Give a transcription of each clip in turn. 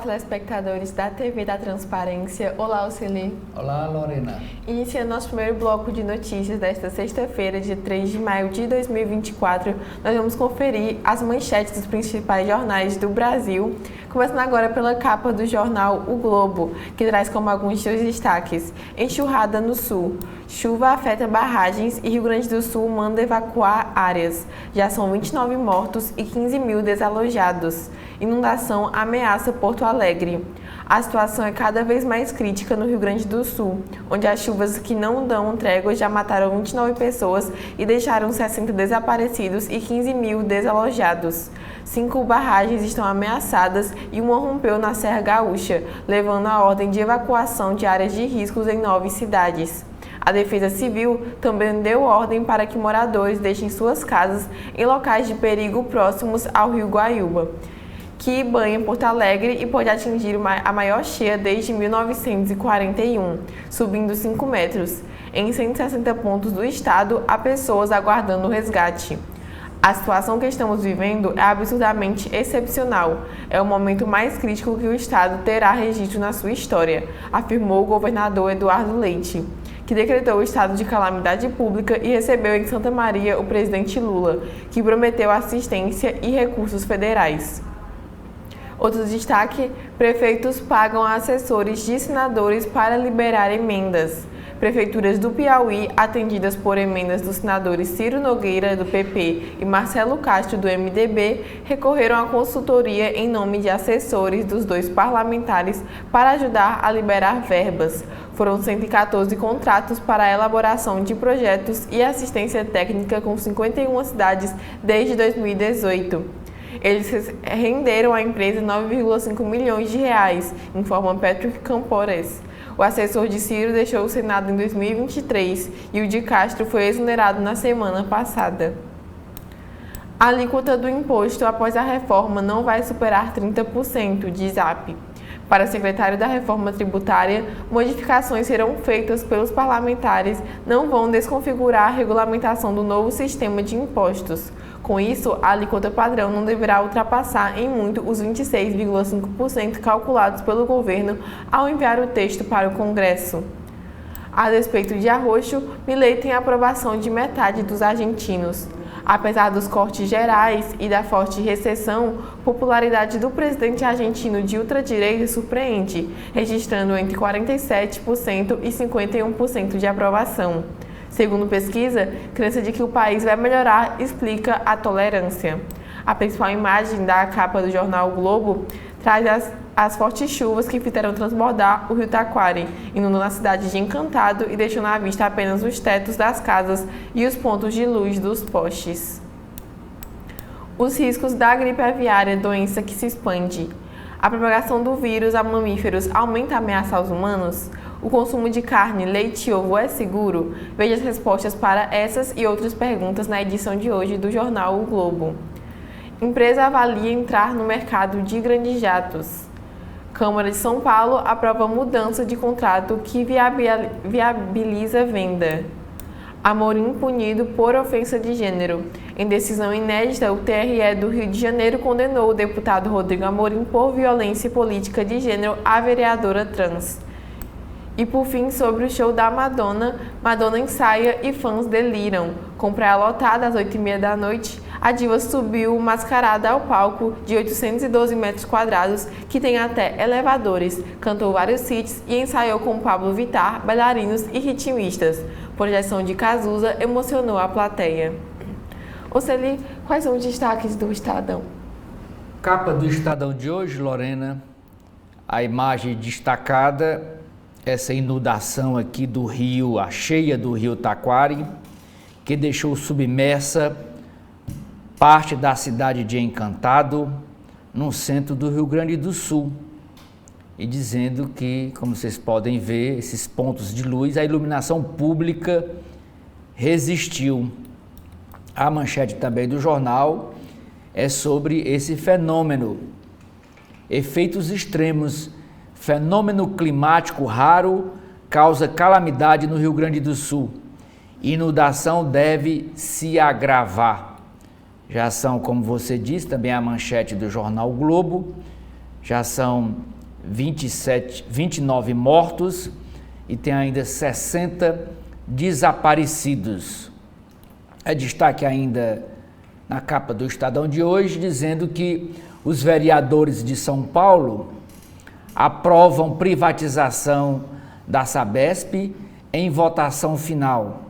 telespectadores da TV da Transparência. Olá, Oceli. Olá, Lorena. Iniciando nosso primeiro bloco de notícias desta sexta-feira, dia 3 de maio de 2024, nós vamos conferir as manchetes dos principais jornais do Brasil, começando agora pela capa do jornal O Globo, que traz como alguns de seus destaques: enxurrada no sul, chuva afeta barragens e Rio Grande do Sul manda evacuar áreas. Já são 29 mortos e 15 mil desalojados. Inundação ameaça Porto Alegre. A situação é cada vez mais crítica no Rio Grande do Sul, onde as chuvas que não dão trégua já mataram 29 pessoas e deixaram 60 desaparecidos e 15 mil desalojados. 5 barragens estão ameaçadas e uma rompeu na Serra Gaúcha, levando a ordem de evacuação de áreas de riscos em 9 cidades. A Defesa Civil também deu ordem para que moradores deixem suas casas em locais de perigo próximos ao Rio Guaiúba, que banha Porto Alegre e pode atingir a maior cheia desde 1941, subindo 5 metros. Em 160 pontos do estado, há pessoas aguardando o resgate. A situação que estamos vivendo é absurdamente excepcional. É o momento mais crítico que o estado terá registro na sua história, afirmou o governador Eduardo Leite, que decretou o estado de calamidade pública e recebeu em Santa Maria o presidente Lula, que prometeu assistência e recursos federais. Outro destaque: prefeitos pagam assessores de senadores para liberar emendas. Prefeituras do Piauí, atendidas por emendas dos senadores Ciro Nogueira, do PP, e Marcelo Castro, do MDB, recorreram à consultoria em nome de assessores dos dois parlamentares para ajudar a liberar verbas. Foram 114 contratos para a elaboração de projetos e assistência técnica com 51 cidades desde 2018. Eles renderam à empresa 9,5 milhões de reais, informa Patrick Campores. O assessor de Ciro deixou o Senado em 2023 e o de Castro foi exonerado na semana passada. A alíquota do imposto após a reforma não vai superar 30%, diz AP. Para o secretário da Reforma Tributária, modificações serão feitas pelos parlamentares, não vão desconfigurar a regulamentação do novo sistema de impostos. Com isso, a alíquota padrão não deverá ultrapassar em muito os 26,5% calculados pelo governo ao enviar o texto para o Congresso. A despeito de arroxo, Milei tem a aprovação de metade dos argentinos. Apesar dos cortes gerais e da forte recessão, a popularidade do presidente argentino de ultradireita surpreende, registrando entre 47% e 51% de aprovação. Segundo pesquisa, crença de que o país vai melhorar explica a tolerância. A principal imagem da capa do jornal o Globo traz as fortes chuvas que fizeram transbordar o rio Taquari, inundando a cidade de Encantado e deixando à vista apenas os tetos das casas e os pontos de luz dos postes. Os riscos da gripe aviária, doença que se expande. A propagação do vírus a mamíferos aumenta a ameaça aos humanos? O consumo de carne, leite e ovo é seguro? Veja as respostas para essas e outras perguntas na edição de hoje do jornal O Globo. Empresa avalia entrar no mercado de grandes jatos. Câmara de São Paulo aprova mudança de contrato que viabiliza a venda. Amorim punido por ofensa de gênero. Em decisão inédita, o TRE do Rio de Janeiro condenou o deputado Rodrigo Amorim por violência política de gênero à vereadora trans. E por fim, sobre o show da Madonna, Madonna ensaia e fãs deliram. Com praia lotada às 8h30 da noite, a diva subiu mascarada ao palco de 812 metros quadrados, que tem até elevadores, cantou vários hits e ensaiou com Pablo Vittar, bailarinos e ritmistas. Projeção de Cazuza emocionou a plateia. Oceli, quais são os destaques do Estadão? Capa do Estadão de hoje, Lorena, a imagem destacada, essa inundação aqui do rio, a cheia do rio Taquari, que deixou submersa parte da cidade de Encantado, no centro do Rio Grande do Sul. E dizendo que, como vocês podem ver, esses pontos de luz, a iluminação pública resistiu. A manchete também do jornal é sobre esse fenômeno. Efeitos extremos. Fenômeno climático raro causa calamidade no Rio Grande do Sul. Inundação deve se agravar. Já são, como você disse, também a manchete do jornal o Globo, Já são 29 mortos e tem ainda 60 desaparecidos. É destaque ainda na capa do Estadão de hoje, dizendo que os vereadores de São Paulo aprovam privatização da Sabesp em votação final.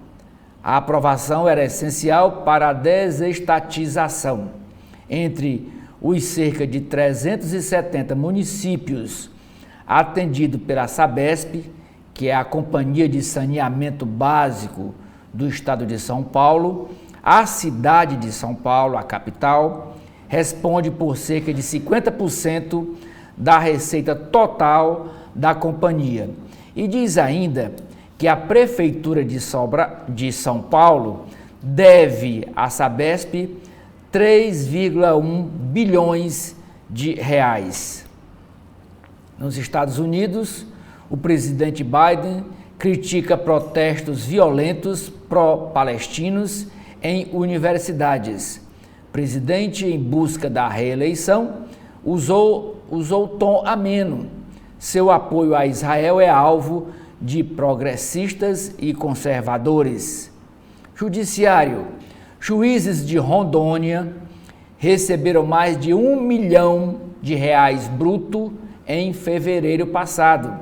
A aprovação era essencial para a desestatização. Entre os cerca de 370 municípios atendidos pela Sabesp, que é a Companhia de Saneamento Básico do Estado de São Paulo, a cidade de São Paulo, a capital, responde por cerca de 50% da receita total da companhia. E diz ainda que a Prefeitura de São Paulo deve à Sabesp 3,1 bilhões de reais. Nos Estados Unidos, o presidente Biden critica protestos violentos pró-palestinos em universidades. O presidente, em busca da reeleição, usou tom ameno. Seu apoio a Israel é alvo de progressistas e conservadores. Judiciário. Juízes de Rondônia receberam mais de R$1 milhão bruto em fevereiro passado.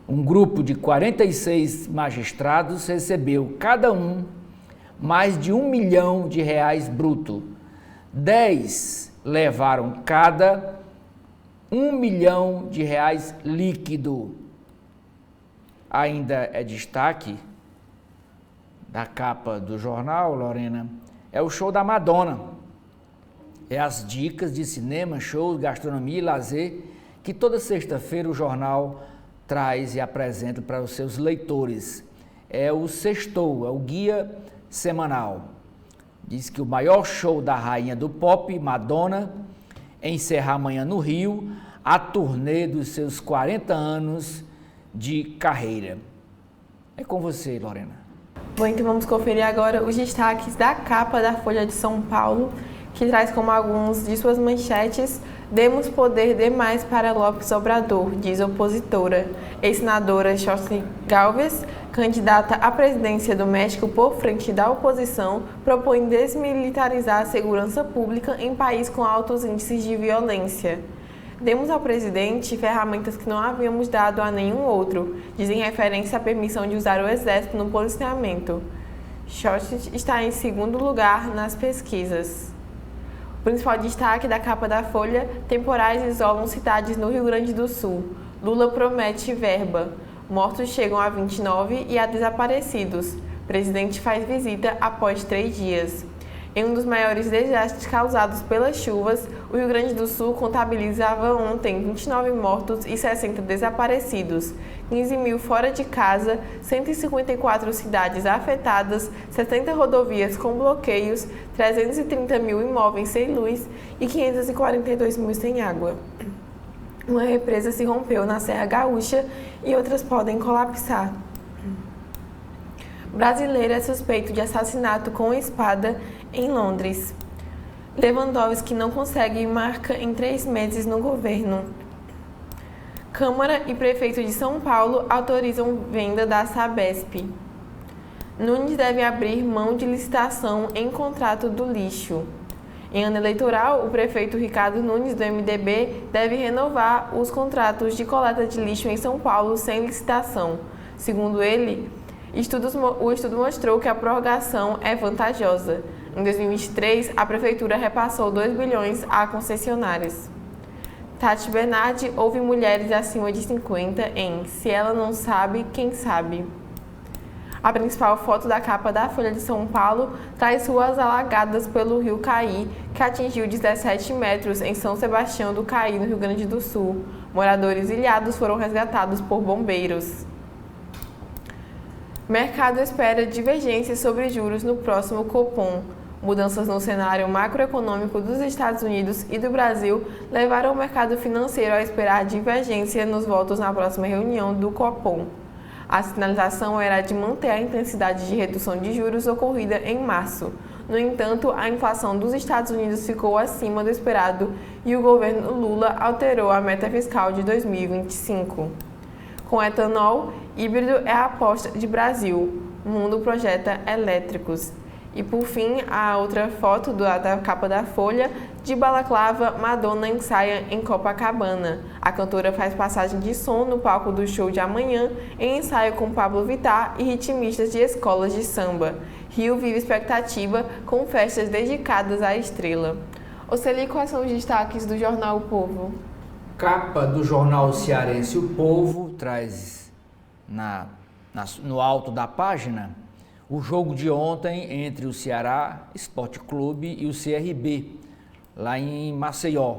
Um grupo de 46 magistrados recebeu, cada um, mais de R$1 milhão bruto. 10 levaram cada R$1 milhão líquido. Ainda é destaque da capa do jornal, Lorena, é o show da Madonna. É as dicas de cinema, shows, gastronomia e lazer que toda sexta-feira o jornal traz e apresenta para os seus leitores. É o Sextou, é o guia semanal. Diz que o maior show da rainha do pop, Madonna, encerra amanhã no Rio a turnê dos seus 40 anos de carreira. É com você, Lorena. Bom, então vamos conferir agora os destaques da capa da Folha de São Paulo, que traz como alguns de suas manchetes: demos poder demais para Lopes Obrador, diz opositora. Ex-senadora Xochitl Gálvez, candidata à presidência do México por frente da oposição, propõe desmilitarizar a segurança pública em país com altos índices de violência. Demos ao presidente ferramentas que não havíamos dado a nenhum outro, diz em referência à permissão de usar o exército no policiamento. Xochitl está em segundo lugar nas pesquisas. O principal destaque da capa da Folha: temporais isolam cidades no Rio Grande do Sul. Lula promete verba. Mortos chegam a 29 e há desaparecidos. Presidente faz visita após 3 dias. Em um dos maiores desastres causados pelas chuvas, o Rio Grande do Sul contabilizava ontem 29 mortos e 60 desaparecidos, 15 mil fora de casa, 154 cidades afetadas, 70 rodovias com bloqueios, 330 mil imóveis sem luz e 542 mil sem água. Uma represa se rompeu na Serra Gaúcha e outras podem colapsar. Brasileiro é suspeito de assassinato com espada em Londres. Lewandowski não consegue marca em 3 meses no governo. Câmara e prefeito de São Paulo autorizam venda da Sabesp. Nunes deve abrir mão de licitação em contrato do lixo. Em ano eleitoral, o prefeito Ricardo Nunes, do MDB, deve renovar os contratos de coleta de lixo em São Paulo sem licitação. Segundo ele, o estudo mostrou que a prorrogação é vantajosa. Em 2023, a Prefeitura repassou 2 bilhões a concessionárias. Tati Bernardi ouve mulheres acima de 50 em Se Ela Não Sabe, Quem Sabe. A principal foto da capa da Folha de São Paulo traz ruas alagadas pelo rio Caí, que atingiu 17 metros em São Sebastião do Caí, no Rio Grande do Sul. Moradores ilhados foram resgatados por bombeiros. Mercado espera divergências sobre juros no próximo Copom. Mudanças no cenário macroeconômico dos Estados Unidos e do Brasil levaram o mercado financeiro a esperar divergência nos votos na próxima reunião do Copom. A sinalização era de manter a intensidade de redução de juros ocorrida em março. No entanto, a inflação dos Estados Unidos ficou acima do esperado e o governo Lula alterou a meta fiscal de 2025. Com etanol, híbrido é a aposta de Brasil. O mundo projeta elétricos. E por fim, a outra foto da capa da Folha, de balaclava, Madonna ensaia em Copacabana. A cantora faz passagem de som no palco do show de amanhã, em ensaio com Pablo Vittar e ritmistas de escolas de samba. Rio vive expectativa com festas dedicadas à estrela. Oceli, quais são os destaques do jornal O Povo? Capa do jornal cearense O Povo traz no alto da página o jogo de ontem entre o Ceará Esporte Clube e o CRB, lá em Maceió.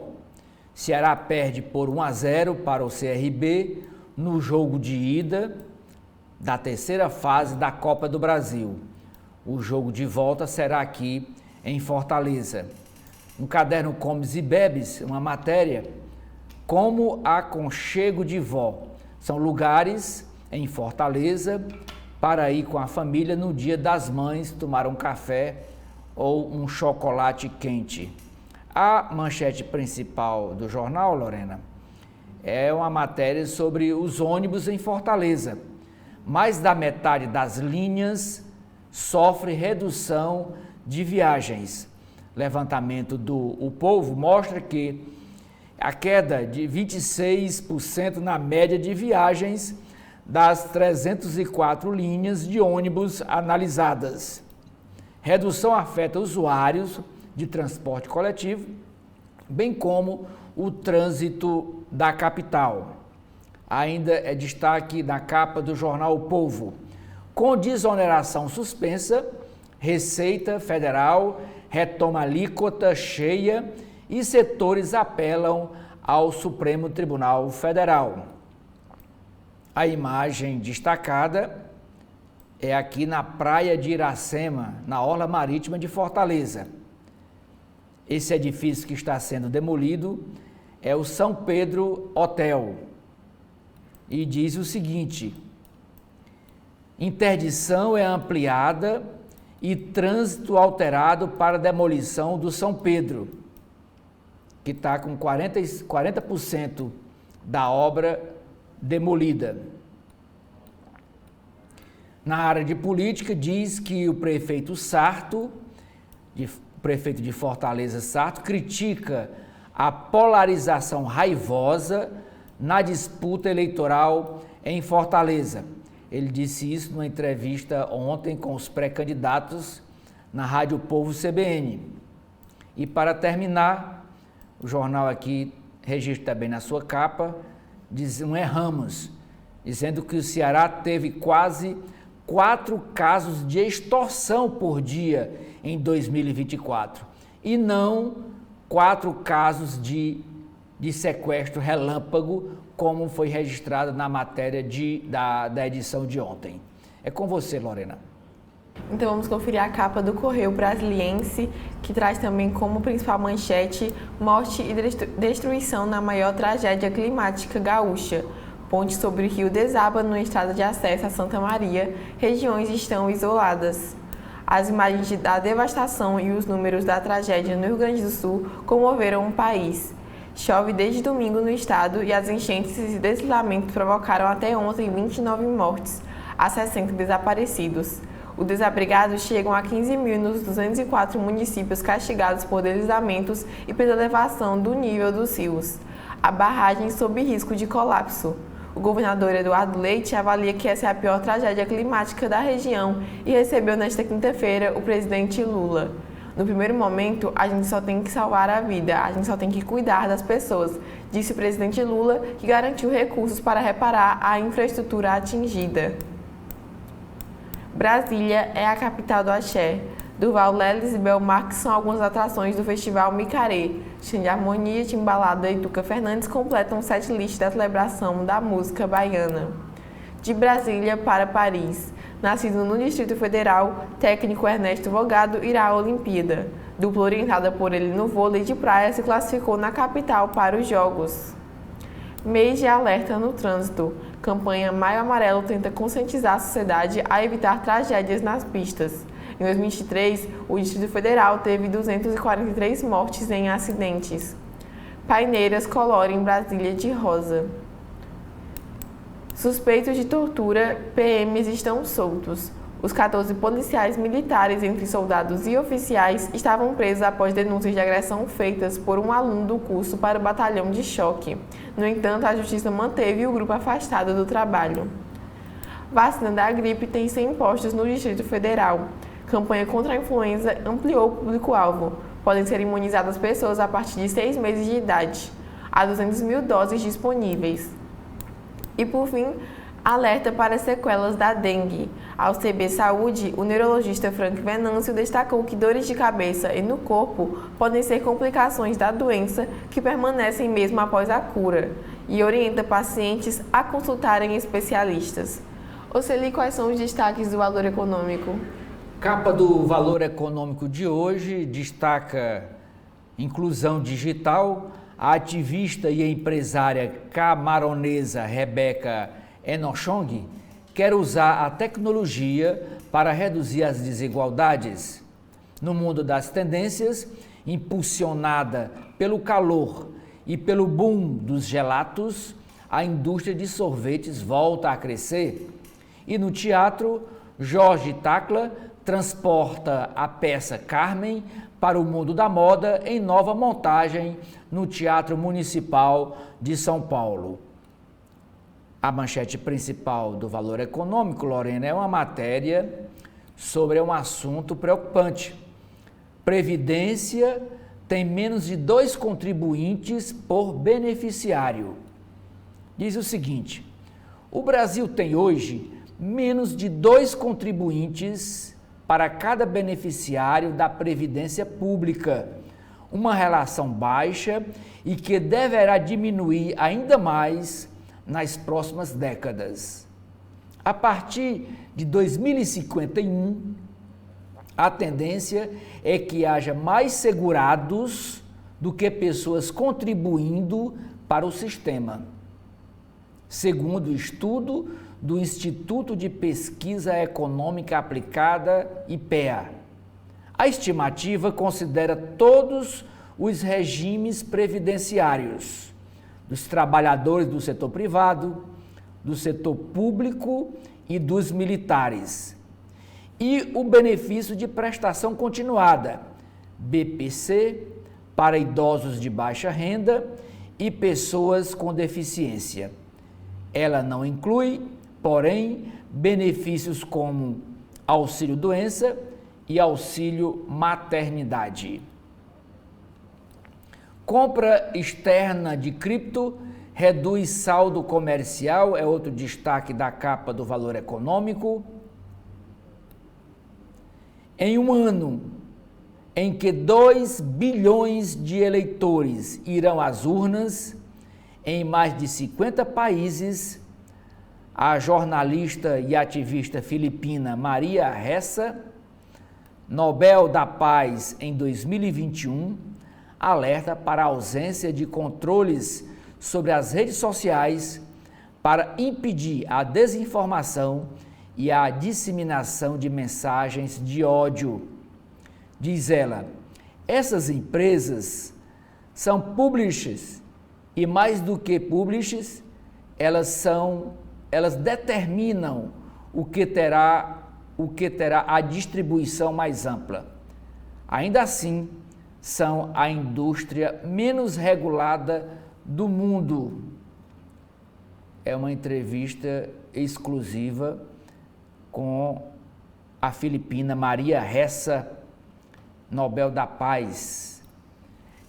Ceará perde por 1-0 para o CRB no jogo de ida da terceira fase da Copa do Brasil. O jogo de volta será aqui em Fortaleza. No caderno Comes e Bebes, uma matéria, como aconchego de vó. São lugares em Fortaleza para ir com a família no Dia das Mães tomar um café ou um chocolate quente. A manchete principal do jornal, Lorena, é uma matéria sobre os ônibus em Fortaleza. Mais da metade das linhas sofre redução de viagens. Levantamento do O Povo mostra que a queda de 26% na média de viagens das 304 linhas de ônibus analisadas. Redução afeta usuários de transporte coletivo, bem como o trânsito da capital. Ainda é destaque na capa do jornal O Povo. Com desoneração suspensa, Receita Federal retoma alíquota cheia e setores apelam ao Supremo Tribunal Federal. A imagem destacada é aqui na praia de Iracema, na orla marítima de Fortaleza. Esse edifício que está sendo demolido é o São Pedro Hotel. E diz o seguinte: interdição é ampliada e trânsito alterado para demolição do São Pedro, que está com 40% da obra demolida. Na área de política, diz que o prefeito Sarto, prefeito de Fortaleza Sarto, critica a polarização raivosa na disputa eleitoral em Fortaleza. Ele disse isso numa entrevista ontem com os pré-candidatos na Rádio Povo CBN. E para terminar, o jornal aqui registra também na sua capa, diz um erramos, dizendo que o Ceará teve quase 4 casos de extorsão por dia em 2024 e não 4 casos de sequestro relâmpago, como foi registrado na matéria da edição de ontem. É com você, Lorena. Então vamos conferir a capa do Correio Brasiliense, que traz também como principal manchete morte e destruição na maior tragédia climática gaúcha. Ponte sobre o rio desaba no estrada de acesso a Santa Maria, regiões estão isoladas. As imagens da devastação e os números da tragédia no Rio Grande do Sul comoveram o país. Chove desde domingo no estado e as enchentes e deslizamentos provocaram até ontem 29 mortes, a 60 desaparecidos. Os desabrigados chegam a 15 mil nos 204 municípios castigados por deslizamentos e pela elevação do nível dos rios. A barragem sob risco de colapso. O governador Eduardo Leite avalia que essa é a pior tragédia climática da região e recebeu nesta quinta-feira o presidente Lula. No primeiro momento, a gente só tem que salvar a vida, a gente só tem que cuidar das pessoas, disse o presidente Lula, que garantiu recursos para reparar a infraestrutura atingida. Brasília é a capital do axé. Durval Leles e Belmarque são algumas atrações do Festival Micaré. Xande Harmonia, Timbalada e Tuca Fernandes completam o setlist da celebração da música baiana. De Brasília para Paris. Nascido no Distrito Federal, técnico Ernesto Vogado irá à Olimpíada. Dupla orientada por ele no vôlei de praia se classificou na capital para os Jogos. Mês de alerta no trânsito. Campanha Maio Amarelo tenta conscientizar a sociedade a evitar tragédias nas pistas. Em 2023, o Distrito Federal teve 243 mortes em acidentes. Paineiras colorem Brasília de rosa. Suspeitos de tortura, PMs estão soltos. Os 14 policiais militares, entre soldados e oficiais, estavam presos após denúncias de agressão feitas por um aluno do curso para o batalhão de choque. No entanto, a justiça manteve o grupo afastado do trabalho. Vacina da gripe tem 100 postos no Distrito Federal. Campanha contra a influenza ampliou o público-alvo. Podem ser imunizadas pessoas a partir de 6 meses de idade. Há 200 mil doses disponíveis. E por fim, alerta para sequelas da dengue. Ao CB Saúde, o neurologista Frank Venâncio destacou que dores de cabeça e no corpo podem ser complicações da doença que permanecem mesmo após a cura e orienta pacientes a consultarem especialistas. Oceli, quais são os destaques do Valor Econômico? Capa do Valor Econômico de hoje destaca inclusão digital. A ativista e empresária camaronesa Rebeca Enochong quer usar a tecnologia para reduzir as desigualdades. No mundo das tendências, impulsionada pelo calor e pelo boom dos gelatos, a indústria de sorvetes volta a crescer. E no teatro, Jorge Tacla transporta a peça Carmen para o mundo da moda em nova montagem no Teatro Municipal de São Paulo. A manchete principal do Valor Econômico, Lorena, é uma matéria sobre um assunto preocupante. Previdência tem menos de 2 contribuintes por beneficiário. Diz o seguinte: o Brasil tem hoje menos de 2 contribuintes para cada beneficiário da Previdência Pública, uma relação baixa e que deverá diminuir ainda mais nas próximas décadas. A partir de 2051, a tendência é que haja mais segurados do que pessoas contribuindo para o sistema. Segundo o estudo do Instituto de Pesquisa Econômica Aplicada, IPEA, a estimativa considera todos os regimes previdenciários dos trabalhadores do setor privado, do setor público e dos militares, e o benefício de prestação continuada, BPC, para idosos de baixa renda e pessoas com deficiência. Ela não inclui, porém, benefícios como auxílio-doença e auxílio-maternidade. Compra externa de cripto reduz saldo comercial, é outro destaque da capa do Valor Econômico. Em um ano em que 2 bilhões de eleitores irão às urnas, em mais de 50 países, a jornalista e ativista filipina Maria Ressa, Nobel da Paz em 2021, alerta para a ausência de controles sobre as redes sociais para impedir a desinformação e a disseminação de mensagens de ódio. Diz ela, essas empresas são publishers e mais do que publishers, elas determinam o que terá a distribuição mais ampla. Ainda assim, são a indústria menos regulada do mundo. É uma entrevista exclusiva com a filipina Maria Ressa, Nobel da Paz.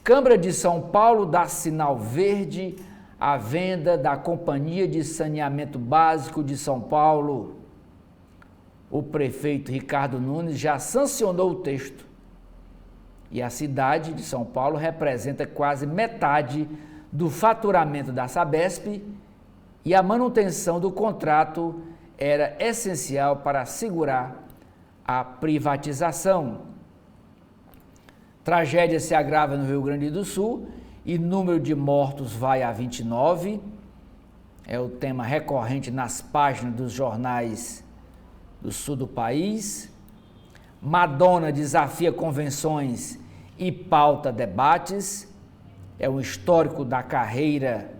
Câmara de São Paulo dá sinal verde à venda da Companhia de Saneamento Básico de São Paulo. O prefeito Ricardo Nunes já sancionou o texto. E a cidade de São Paulo representa quase metade do faturamento da Sabesp e a manutenção do contrato era essencial para assegurar a privatização. Tragédia se agrava no Rio Grande do Sul e número de mortos vai a 29. É o tema recorrente nas páginas dos jornais do sul do país. Madonna desafia convenções e pauta debates. É um histórico da carreira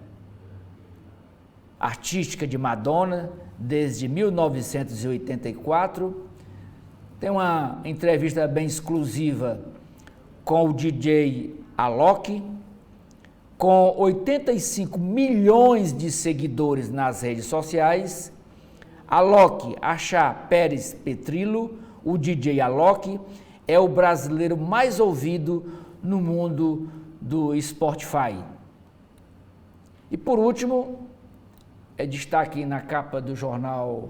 artística de Madonna desde 1984. Tem uma entrevista bem exclusiva com o DJ Alok, com 85 milhões de seguidores nas redes sociais. Alok Achá Pérez Petrillo, o DJ Alok, é o brasileiro mais ouvido no mundo do Spotify. E por último, é destaque na capa do jornal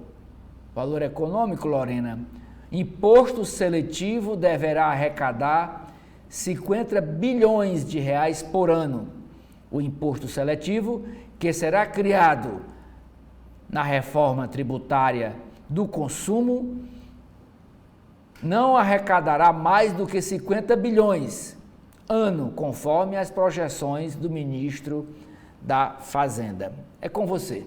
Valor Econômico, Lorena: imposto seletivo deverá arrecadar 50 bilhões de reais por ano. O imposto seletivo, que será criado na reforma tributária do consumo, não arrecadará mais do que 50 bilhões ano, conforme as projeções do ministro da Fazenda. É com você.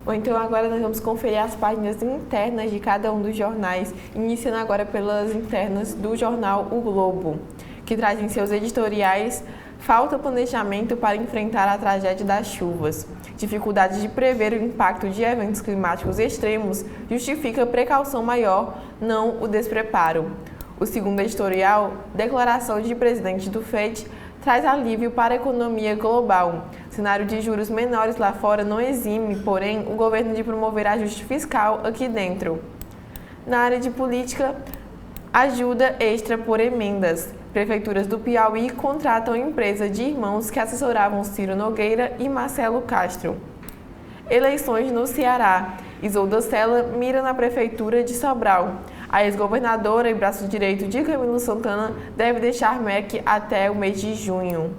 Bom, então agora nós vamos conferir as páginas internas de cada um dos jornais, iniciando agora pelas internas do jornal O Globo, que traz em seus editoriais: falta planejamento para enfrentar a tragédia das chuvas. Dificuldade de prever o impacto de eventos climáticos extremos justifica precaução maior, não o despreparo. O segundo editorial, declaração de presidente do FED, traz alívio para a economia global. Cenário de juros menores lá fora não exime, porém, o governo de promover ajuste fiscal aqui dentro. Na área de política, ajuda extra por emendas. Prefeituras do Piauí contratam empresa de irmãos que assessoravam Ciro Nogueira e Marcelo Castro. Eleições no Ceará. Isolda Sela mira na prefeitura de Sobral. A ex-governadora e braço direito de Camilo Santana deve deixar MEC até o mês de junho.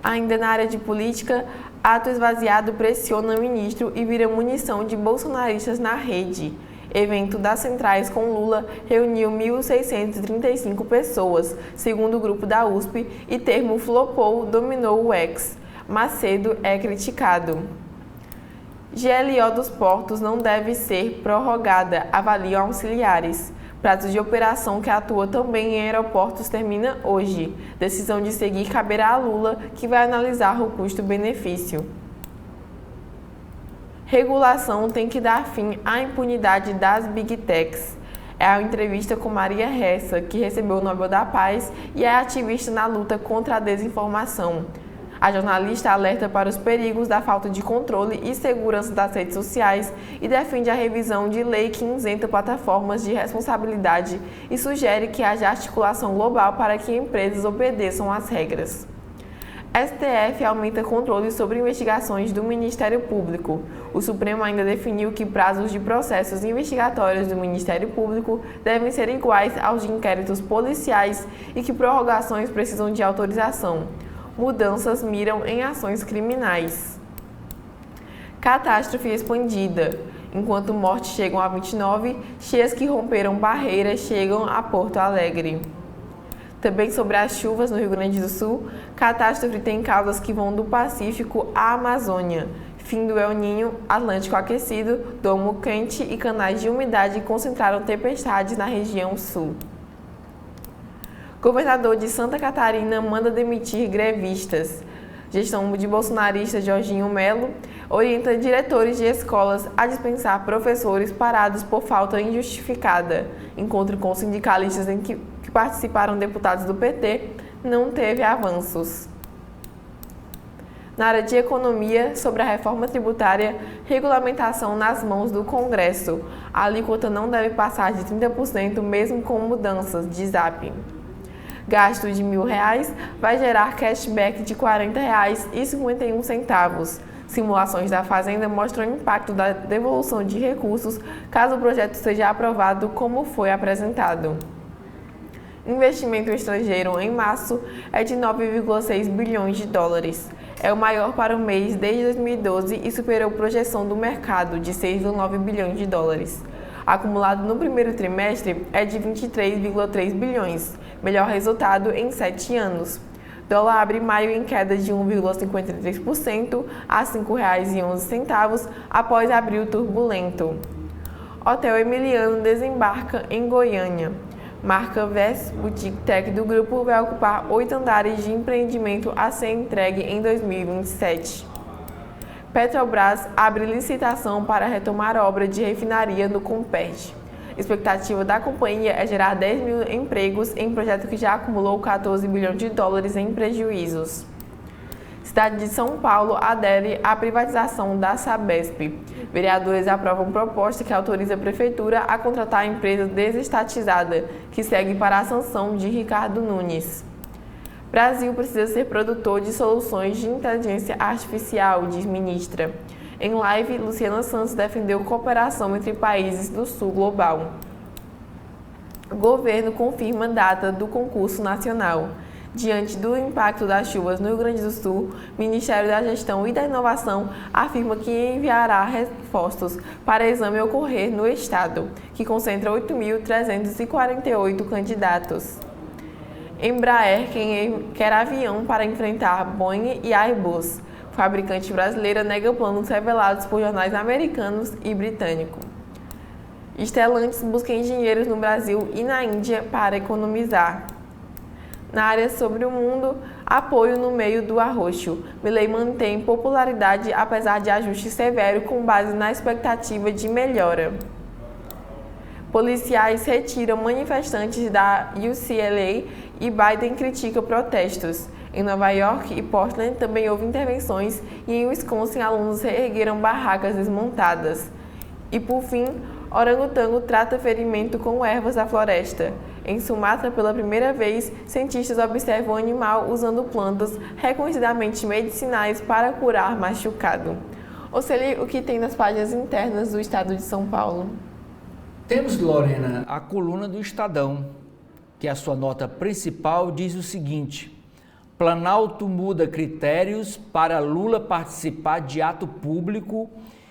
Ainda na área de política, ato esvaziado pressiona o ministro e vira munição de bolsonaristas na rede. Evento das centrais com Lula reuniu 1.635 pessoas, segundo o grupo da USP, e termo flopou dominou o ex. Macedo é criticado. GLO dos portos não deve ser prorrogada, avaliam auxiliares. Prazo de operação que atua também em aeroportos termina hoje. Decisão de seguir caberá a Lula, que vai analisar o custo-benefício. Regulação tem que dar fim à impunidade das Big Techs. É a entrevista com Maria Ressa, que recebeu o Nobel da Paz e é ativista na luta contra a desinformação. A jornalista alerta para os perigos da falta de controle e segurança das redes sociais e defende a revisão de lei que isenta plataformas de responsabilidade e sugere que haja articulação global para que empresas obedeçam às regras. STF aumenta controle sobre investigações do Ministério Público. O Supremo ainda definiu que prazos de processos investigatórios do Ministério Público devem ser iguais aos de inquéritos policiais e que prorrogações precisam de autorização. Mudanças miram em ações criminais. Catástrofe expandida. Enquanto mortes chegam a 29, cheias que romperam barreiras chegam a Porto Alegre. Também sobre as chuvas no Rio Grande do Sul, catástrofe tem causas que vão do Pacífico à Amazônia. Fim do El Niño, Atlântico aquecido, domo quente e canais de umidade concentraram tempestades na região sul. Governador de Santa Catarina manda demitir grevistas. Gestão de bolsonarista Jorginho Melo orienta diretores de escolas a dispensar professores parados por falta injustificada. Encontro com sindicalistas em que participaram deputados do PT não teve avanços. Na área de economia, sobre a reforma tributária, regulamentação nas mãos do Congresso. A alíquota não deve passar de 30% mesmo com mudanças, diz Zap. Gasto de R$1.000 vai gerar cashback de R$40,51. Simulações da Fazenda mostram o impacto da devolução de recursos caso o projeto seja aprovado como foi apresentado. Investimento estrangeiro em março é de 9,6 bilhões de dólares. É o maior para o mês desde 2012 e superou a projeção do mercado de 6,9 bilhões de dólares. Acumulado no primeiro trimestre é de 23,3 bilhões, melhor resultado em 7 anos. Dólar abre maio em queda de 1,53% a R$ 5,11 após abril turbulento. Hotel Emiliano desembarca em Goiânia. Marca Vest Boutique Tech do grupo vai ocupar 8 andares de empreendimento a ser entregue em 2027. Petrobras abre licitação para retomar obra de refinaria no Compete. Expectativa da companhia é gerar 10 mil empregos em projeto que já acumulou 14 bilhões de dólares em prejuízos. Cidade de São Paulo adere à privatização da Sabesp. Vereadores aprovam proposta que autoriza a Prefeitura a contratar a empresa desestatizada, que segue para a sanção de Ricardo Nunes. Brasil precisa ser produtor de soluções de inteligência artificial, diz ministra. Em live, Luciana Santos defendeu cooperação entre países do Sul Global. O governo confirma data do concurso nacional. Diante do impacto das chuvas no Rio Grande do Sul, o Ministério da Gestão e da Inovação afirma que enviará reforços para exame ocorrer no estado, que concentra 8.348 candidatos. Embraer quer avião para enfrentar Boeing e Airbus. Fabricante brasileira nega planos revelados por jornais americanos e britânicos. Stellantis busca engenheiros no Brasil e na Índia para economizar. Na área sobre o mundo, apoio no meio do arroxo. Milei mantém popularidade apesar de ajuste severo com base na expectativa de melhora. Policiais retiram manifestantes da UCLA e Biden critica protestos. Em Nova York e Portland também houve intervenções e em Wisconsin alunos reergueram barracas desmontadas. E por fim, orangotango trata ferimento com ervas da floresta. Em Sumatra, pela primeira vez, cientistas observam o animal usando plantas reconhecidamente medicinais para curar machucado. Oceli, o que tem nas páginas internas do Estado de São Paulo? Temos, Lorena, a coluna do Estadão, que a sua nota principal diz o seguinte: Planalto muda critérios para Lula participar de ato público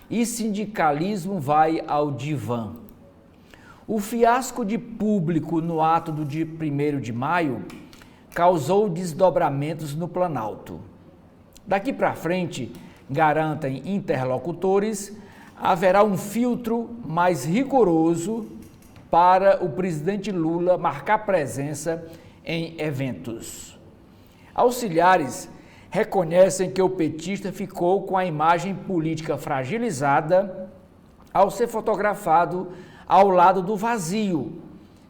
e sindicalismo vai ao divã. O fiasco de público no ato do dia 1º de maio causou desdobramentos no Planalto. Daqui para frente, garantem interlocutores, haverá um filtro mais rigoroso para o presidente Lula marcar presença em eventos. Auxiliares reconhecem que o petista ficou com a imagem política fragilizada ao ser fotografado ao lado do vazio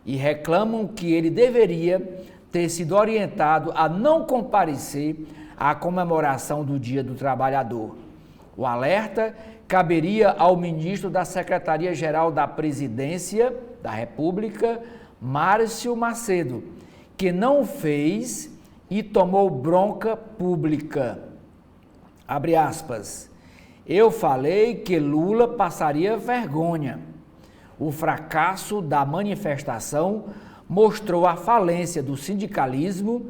e reclamam que ele deveria ter sido orientado a não comparecer à comemoração do Dia do Trabalhador. O alerta caberia ao ministro da Secretaria-Geral da Presidência da República, Márcio Macedo, que não fez e tomou bronca pública. Abre aspas. Eu falei que Lula passaria vergonha. O fracasso da manifestação mostrou a falência do sindicalismo,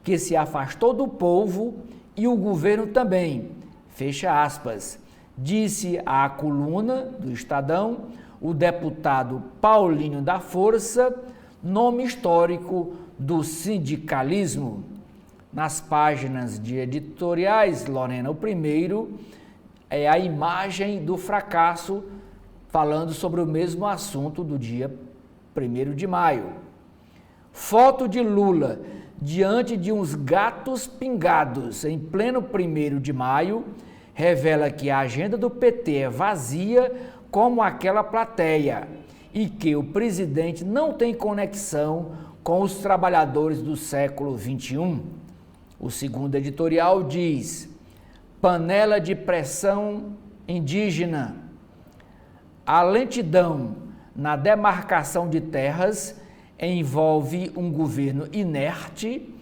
que se afastou do povo, e o governo também. Fecha aspas. Disse à coluna do Estadão o deputado Paulinho da Força, nome histórico do sindicalismo. Nas páginas de editoriais, Lorena, o primeiro é a imagem do fracasso, falando sobre o mesmo assunto do dia 1º de maio. Foto de Lula diante de uns gatos pingados em pleno 1º de maio revela que a agenda do PT é vazia como aquela plateia e que o presidente não tem conexão com os trabalhadores do século XXI. O segundo editorial diz: panela de pressão indígena. A lentidão na demarcação de terras envolve um governo inerte,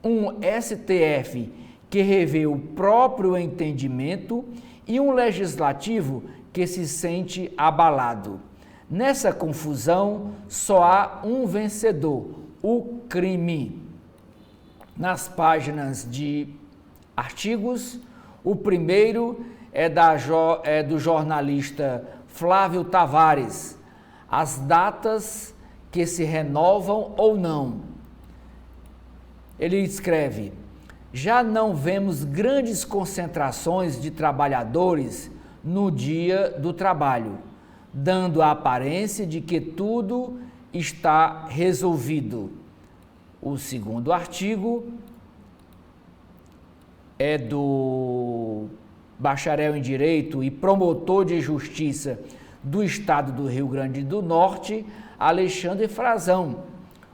um STF que revê o próprio entendimento e um legislativo que se sente abalado. Nessa confusão, só há um vencedor: o crime. Nas páginas de artigos, o primeiro é do jornalista Flávio Tavares, as datas que se renovam ou não. Ele escreve: já não vemos grandes concentrações de trabalhadores no Dia do Trabalho. dando a aparência de que tudo está resolvido. O segundo artigo é do bacharel em Direito e promotor de Justiça do Estado do Rio Grande do Norte, Alexandre Frazão.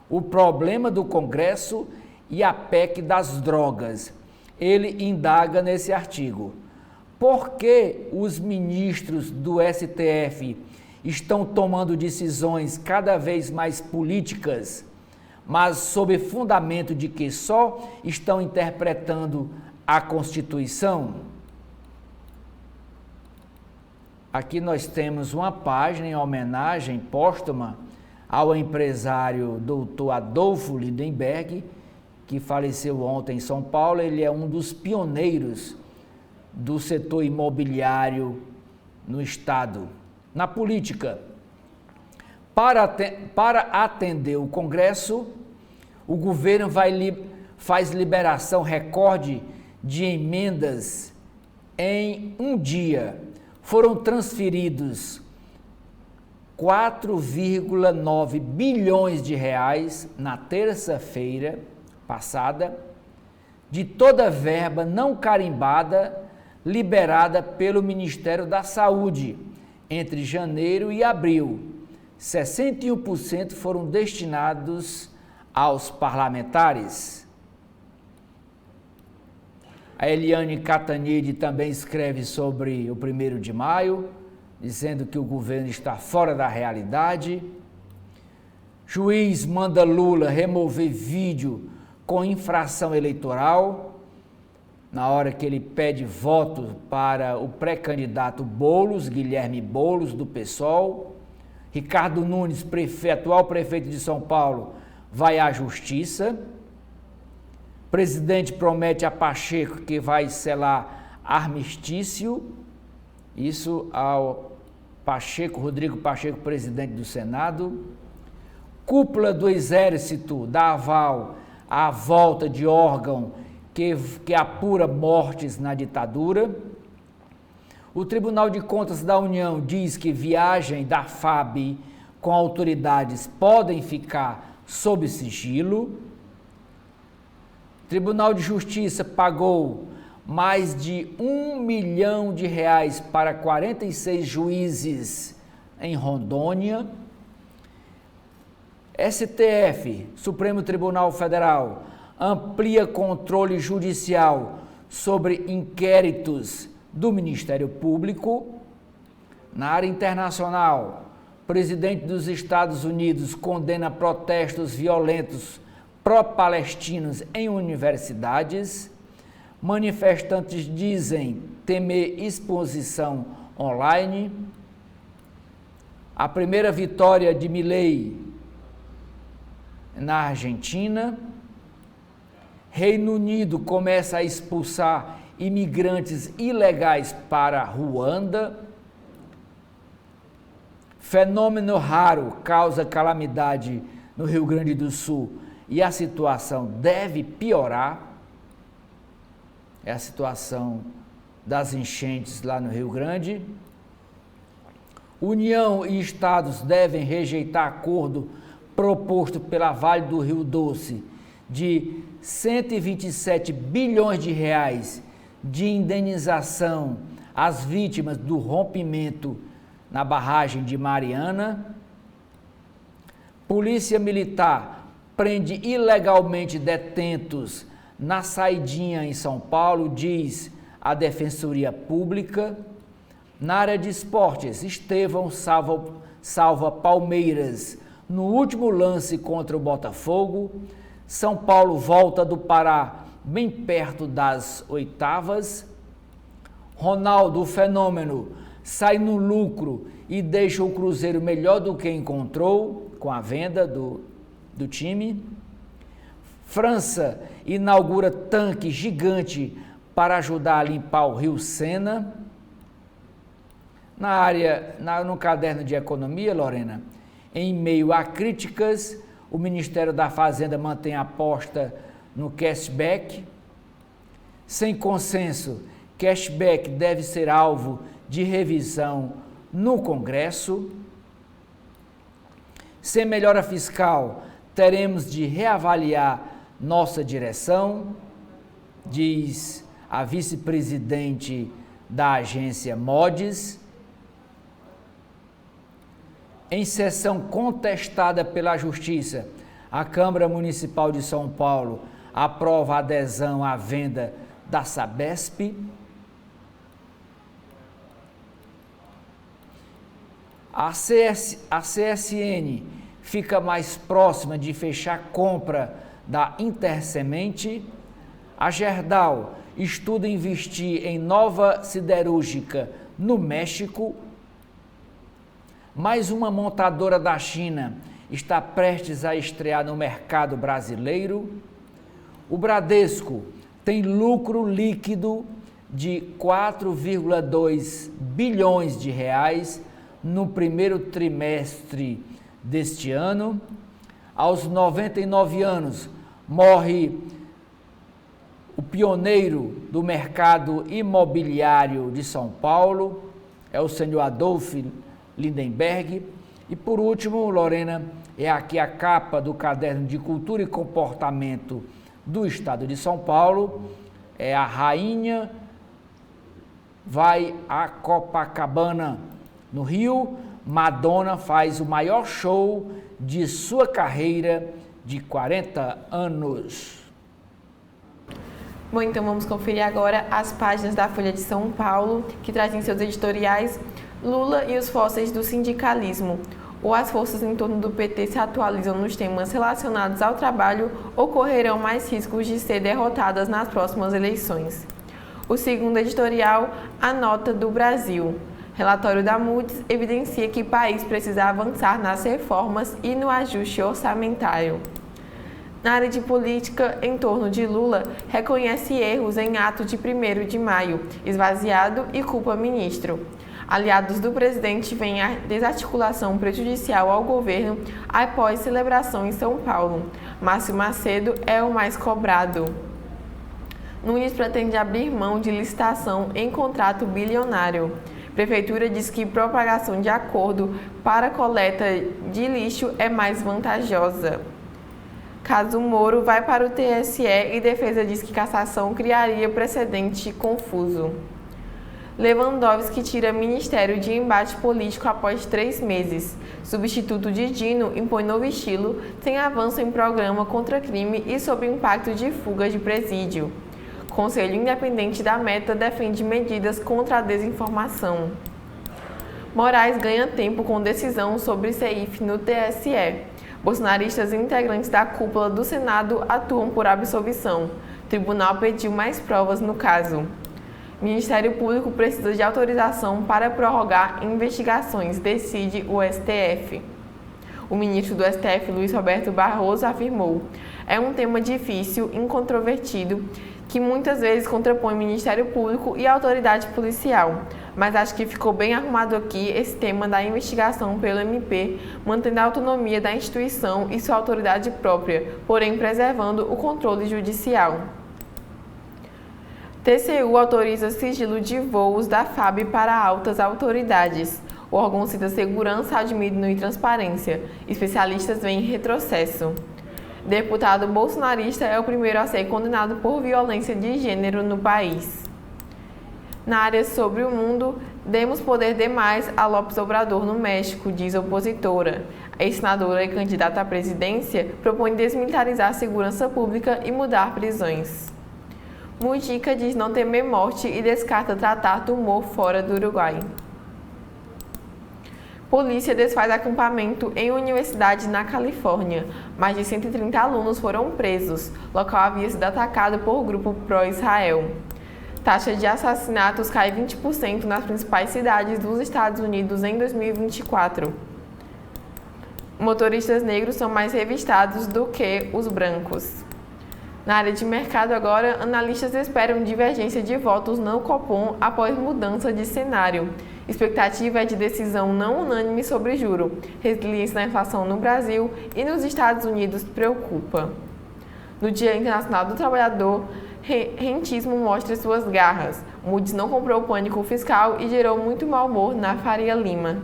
O problema do Congresso e a PEC das drogas. Ele indaga nesse artigo: por que os ministros do STF estão tomando decisões cada vez mais políticas, mas sob fundamento de que só estão interpretando a Constituição? Aqui nós temos uma página em homenagem póstuma ao empresário Dr. Adolfo Lindenberg, que faleceu ontem em São Paulo. Ele é um dos pioneiros do setor imobiliário no Estado. Na política, para atender o Congresso, o governo faz liberação recorde de emendas em um dia. Foram transferidos 4,9 bilhões de reais na terça-feira passada, de toda a verba não carimbada liberada pelo Ministério da Saúde entre janeiro e abril. 61% foram destinados aos parlamentares. A Eliane Catanide também escreve sobre o 1º de maio, dizendo que o governo está fora da realidade. Juiz manda Lula remover vídeo com infração eleitoral, na hora que ele pede voto para o pré-candidato Boulos, Guilherme Boulos, do PSOL. Ricardo Nunes, atual prefeito de São Paulo, vai à justiça. Presidente promete a Pacheco que vai selar armistício. Isso ao Pacheco, Rodrigo Pacheco, presidente do Senado. Cúpula do Exército dá aval à volta de órgão que apura mortes na ditadura. O Tribunal de Contas da União diz que viagem da FAB com autoridades podem ficar sob sigilo. Tribunal de Justiça pagou mais de R$1 milhão para 46 juízes em Rondônia. STF, Supremo Tribunal Federal, amplia controle judicial sobre inquéritos do Ministério Público. Na área internacional, o presidente dos Estados Unidos condena protestos violentos pró-palestinos em universidades. Manifestantes dizem temer exposição online. A primeira vitória de Milei na Argentina. Reino Unido começa a expulsar imigrantes ilegais para Ruanda. Fenômeno raro causa calamidade no Rio Grande do Sul e a situação deve piorar. É a situação das enchentes lá no Rio Grande. União e estados devem rejeitar acordo proposto pela Vale do Rio Doce de 127 bilhões de reais de indenização às vítimas do rompimento na barragem de Mariana. Polícia Militar prende ilegalmente detentos na saidinha em São Paulo, diz a Defensoria Pública. Na área de esportes, Estevão salva Palmeiras no último lance contra o Botafogo. São Paulo volta do Pará bem perto das oitavas. Ronaldo, o fenômeno, sai no lucro e deixa o Cruzeiro melhor do que encontrou com a venda do time. França inaugura tanque gigante para ajudar a limpar o Rio Sena. No caderno de economia, Lorena, em meio a críticas, o Ministério da Fazenda mantém a aposta no cashback. Sem consenso, cashback deve ser alvo de revisão no Congresso. Sem melhora fiscal, teremos de reavaliar nossa direção, diz a vice-presidente da agência Moody's. Em sessão contestada pela Justiça, a Câmara Municipal de São Paulo aprova a adesão à venda da Sabesp. A CSN fica mais próxima de fechar compra da Intersemente. A Gerdau estuda investir em nova siderúrgica no México. Mais uma montadora da China está prestes a estrear no mercado brasileiro. O Bradesco tem lucro líquido de 4,2 bilhões de reais no primeiro trimestre deste ano. Aos 99 anos, morre o pioneiro do mercado imobiliário de São Paulo, é o senhor Adolfo Lindenberg. E por último, Lorena, é aqui a capa do Caderno de Cultura e Comportamento do Estado de São Paulo. É a rainha vai a Copacabana, no Rio. Madonna faz o maior show de sua carreira de 40 anos. Bom, então vamos conferir agora as páginas da Folha de São Paulo, que trazem seus editoriais Lula e os fósseis do sindicalismo. Ou as forças em torno do PT se atualizam nos temas relacionados ao trabalho ou correrão mais riscos de ser derrotadas nas próximas eleições. O segundo editorial, a nota do Brasil. Relatório da Moody's evidencia que o país precisa avançar nas reformas e no ajuste orçamentário. Na área de política, em torno de Lula, reconhece erros em ato de 1º de maio, esvaziado e culpa ministro. Aliados do presidente veem a desarticulação prejudicial ao governo após celebração em São Paulo. Márcio Macedo é o mais cobrado. Nunes pretende abrir mão de licitação em contrato bilionário. Prefeitura diz que propagação de acordo para coleta de lixo é mais vantajosa. Caso Moro vai para o TSE e defesa diz que cassação criaria precedente confuso. Lewandowski tira Ministério de Embate Político após 3 meses. Substituto de Dino impõe novo estilo, sem avanço em programa contra crime e sob impacto de fuga de presídio. Conselho Independente da Meta defende medidas contra a desinformação. Moraes ganha tempo com decisão sobre CEIF no TSE. Bolsonaristas e integrantes da cúpula do Senado atuam por absolvição. Tribunal pediu mais provas no caso. Ministério Público precisa de autorização para prorrogar investigações, decide o STF. O ministro do STF, Luiz Roberto Barroso, afirmou: é um tema difícil, incontrovertido, que muitas vezes contrapõe o Ministério Público e a autoridade policial, mas acho que ficou bem arrumado aqui esse tema da investigação pelo MP, mantendo a autonomia da instituição e sua autoridade própria, porém preservando o controle judicial. TCU autoriza sigilo de voos da FAB para altas autoridades. O órgão cita segurança, admito e transparência. Especialistas veem retrocesso. Deputado bolsonarista é o primeiro a ser condenado por violência de gênero no país. Na área sobre o mundo, demos poder demais a López Obrador no México, diz opositora. A ex-senadora e candidata à presidência propõe desmilitarizar a segurança pública e mudar prisões. Mujica diz não temer morte e descarta tratar tumor fora do Uruguai. Polícia desfaz acampamento em universidade na Califórnia. Mais de 130 alunos foram presos. Local havia sido atacado por grupo pró-Israel. Taxa de assassinatos cai 20% nas principais cidades dos Estados Unidos em 2024. Motoristas negros são mais revistados do que os brancos. Na área de mercado agora, analistas esperam divergência de votos no Copom após mudança de cenário. Expectativa é de decisão não unânime sobre juro. Resiliência na inflação no Brasil e nos Estados Unidos preocupa. No Dia Internacional do Trabalhador, rentismo mostra suas garras. Moody's não comprou o pânico fiscal e gerou muito mau humor na Faria Lima.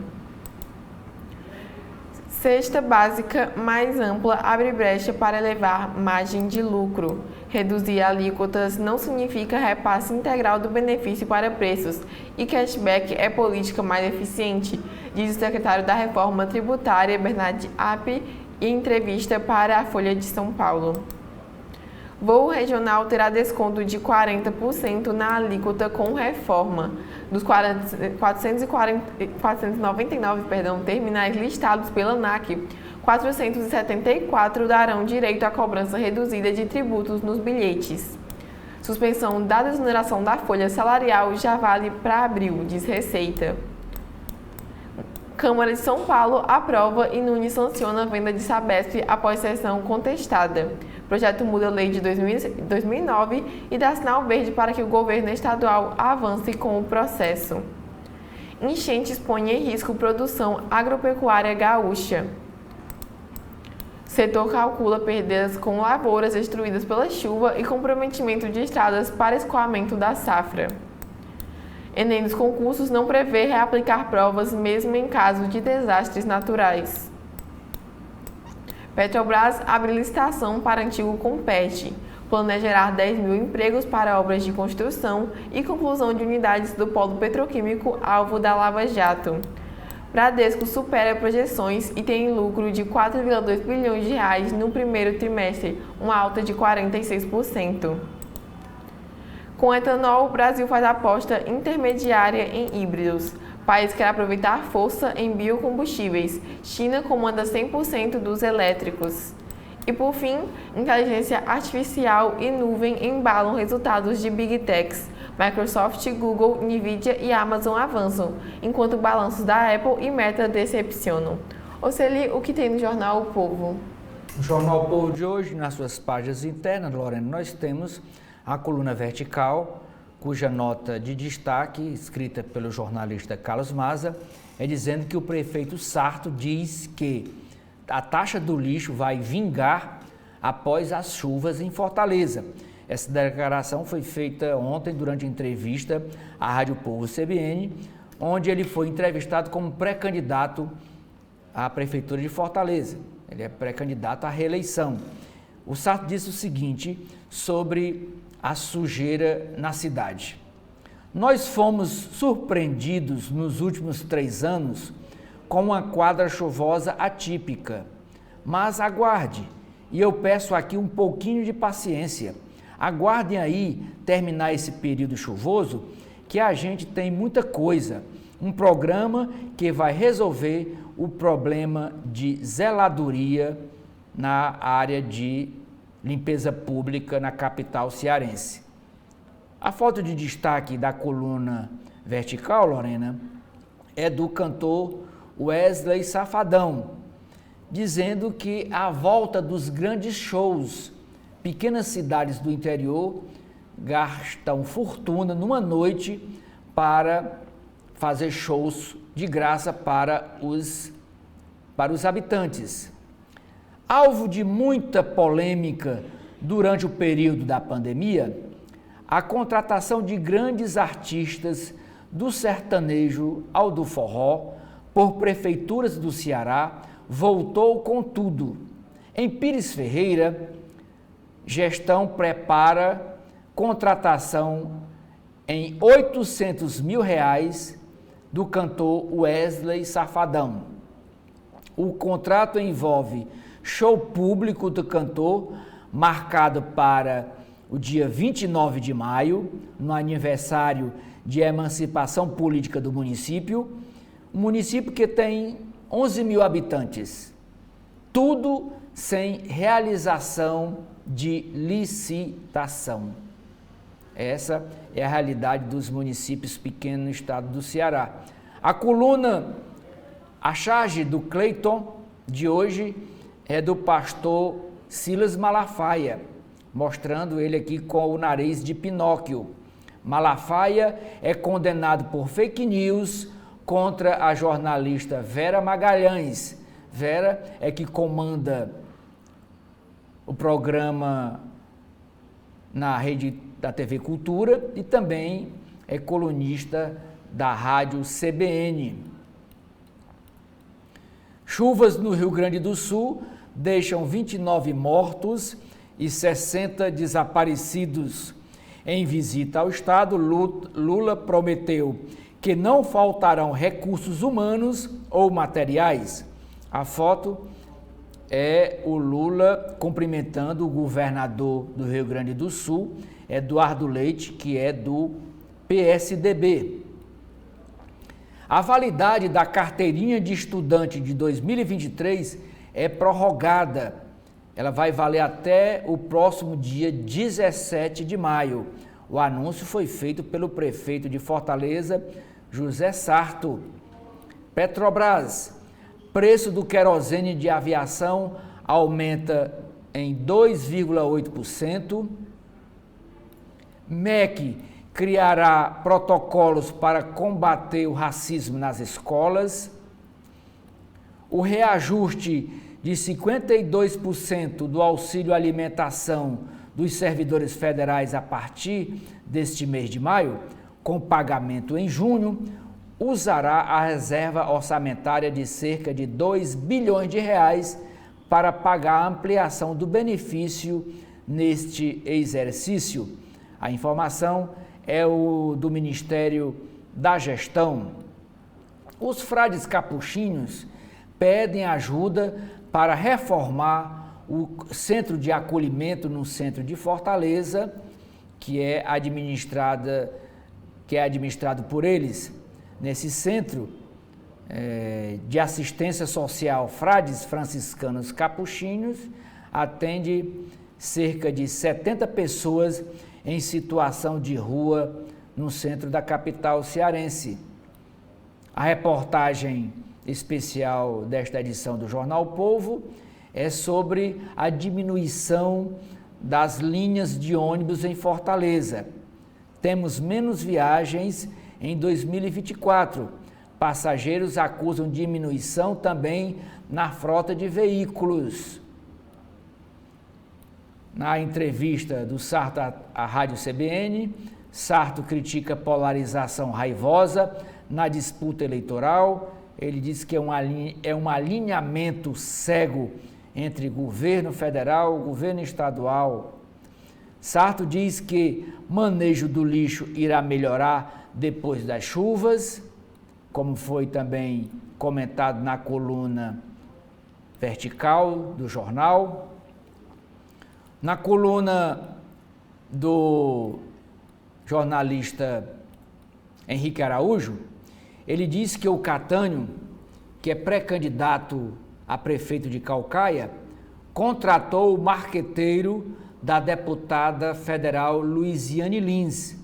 Cesta básica mais ampla abre brecha para elevar margem de lucro. Reduzir alíquotas não significa repasse integral do benefício para preços e cashback é política mais eficiente, diz o secretário da Reforma Tributária, Bernard App, em entrevista para a Folha de São Paulo. Voo regional terá desconto de 40% na alíquota com reforma. Dos 499 terminais listados pela ANAC, 474 darão direito à cobrança reduzida de tributos nos bilhetes. Suspensão da desoneração da folha salarial já vale para abril, diz Receita. Câmara de São Paulo aprova e Nunes sanciona a venda de Sabesp após sessão contestada. O projeto muda a lei de 2009 e dá sinal verde para que o governo estadual avance com o processo. Enchente expõe em risco produção agropecuária gaúcha. O setor calcula perdas com lavouras destruídas pela chuva e comprometimento de estradas para escoamento da safra. Enem dos concursos não prevê reaplicar provas mesmo em caso de desastres naturais. Petrobras abre licitação para antigo Compete. Plano é gerar 10 mil empregos para obras de construção e conclusão de unidades do polo petroquímico alvo da Lava Jato. Bradesco supera projeções e tem lucro de 4,2 bilhões de reais no primeiro trimestre, uma alta de 46%. Com etanol, o Brasil faz aposta intermediária em híbridos. País quer aproveitar força em biocombustíveis. China comanda 100% dos elétricos. E por fim, inteligência artificial e nuvem embalam resultados de Big Techs. Microsoft, Google, Nvidia e Amazon avançam, enquanto balanços da Apple e Meta decepcionam. Oceli, o que tem no jornal O Povo? No jornal O Povo de hoje, nas suas páginas internas, Lorena, nós temos a coluna vertical, cuja nota de destaque, escrita pelo jornalista Carlos Maza, é dizendo que o prefeito Sarto diz que a taxa do lixo vai vingar após as chuvas em Fortaleza. Essa declaração foi feita ontem durante a entrevista à Rádio Povo CBN, onde ele foi entrevistado como pré-candidato à Prefeitura de Fortaleza. Ele é pré-candidato à reeleição. O Sarto disse o seguinte sobre a sujeira na cidade. Nós fomos surpreendidos nos últimos 3 anos com uma quadra chuvosa atípica, mas aguarde, e eu peço aqui um pouquinho de paciência. Aguardem aí terminar esse período chuvoso, que a gente tem muita coisa, um programa que vai resolver o problema de zeladoria na área de limpeza pública na capital cearense. A foto de destaque da coluna vertical, Lorena, é do cantor Wesley Safadão, dizendo que a volta dos grandes shows, pequenas cidades do interior gastam fortuna numa noite para fazer shows de graça para os habitantes. Alvo de muita polêmica durante o período da pandemia, a contratação de grandes artistas do sertanejo ao do forró por prefeituras do Ceará voltou com tudo. Em Pires Ferreira, gestão prepara contratação em R$800 mil do cantor Wesley Safadão. O contrato envolve show público do cantor, marcado para o dia 29 de maio, no aniversário de emancipação política do município, um município que tem 11 mil habitantes, tudo sem realização de licitação. Essa é a realidade dos municípios pequenos no estado do Ceará. A coluna A Charge do Cleiton de hoje é do pastor Silas Malafaia, mostrando ele aqui com o nariz de Pinóquio. Malafaia é condenado por fake news contra a jornalista Vera Magalhães. Vera é que comanda o programa na rede da TV Cultura e também é colunista da rádio CBN. Chuvas no Rio Grande do Sul deixam 29 mortos e 60 desaparecidos. Em visita ao estado, Lula prometeu que não faltarão recursos humanos ou materiais. A foto é o Lula cumprimentando o governador do Rio Grande do Sul, Eduardo Leite, que é do PSDB. A validade da carteirinha de estudante de 2023 é prorrogada. Ela vai valer até o próximo dia 17 de maio. O anúncio foi feito pelo prefeito de Fortaleza, José Sarto. Petrobras. Preço do querosene de aviação aumenta em 2,8%. MEC criará protocolos para combater o racismo nas escolas. O reajuste de 52% do auxílio alimentação dos servidores federais a partir deste mês de maio, com pagamento em junho, usará a reserva orçamentária de cerca de 2 bilhões de reais para pagar a ampliação do benefício neste exercício. A informação é do Ministério da Gestão. Os frades capuchinhos pedem ajuda para reformar o centro de acolhimento no centro de Fortaleza, que é administrado por eles. Nesse centro de assistência social Frades Franciscanos Capuchinhos, atende cerca de 70 pessoas em situação de rua no centro da capital cearense. A reportagem especial desta edição do Jornal Povo é sobre a diminuição das linhas de ônibus em Fortaleza. Temos menos viagens em 2024. Passageiros acusam diminuição também na frota de veículos. Na entrevista do Sarto à Rádio CBN, Sarto critica polarização raivosa na disputa eleitoral. Ele diz que é um alinhamento cego entre governo federal e governo estadual. Sarto diz que manejo do lixo irá melhorar depois das chuvas, como foi também comentado na coluna vertical do jornal. Na coluna do jornalista Henrique Araújo, ele diz que o Catânio, que é pré-candidato a prefeito de Caucaia, contratou o marqueteiro da deputada federal Luiziane Lins.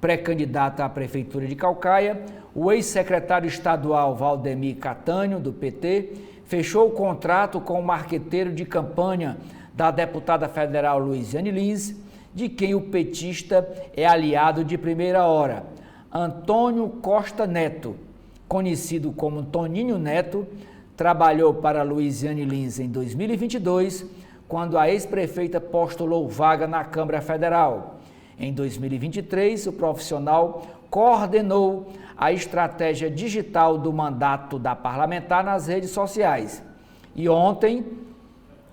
Pré-candidata à prefeitura de Caucaia, o ex-secretário estadual Valdemir Catânio, do PT, fechou o contrato com o marqueteiro de campanha da deputada federal Luiziane Lins, de quem o petista é aliado de primeira hora. Antônio Costa Neto, conhecido como Toninho Neto, trabalhou para Luiziane Lins em 2022, quando a ex-prefeita postulou vaga na Câmara Federal. Em 2023, o profissional coordenou a estratégia digital do mandato da parlamentar nas redes sociais. E ontem,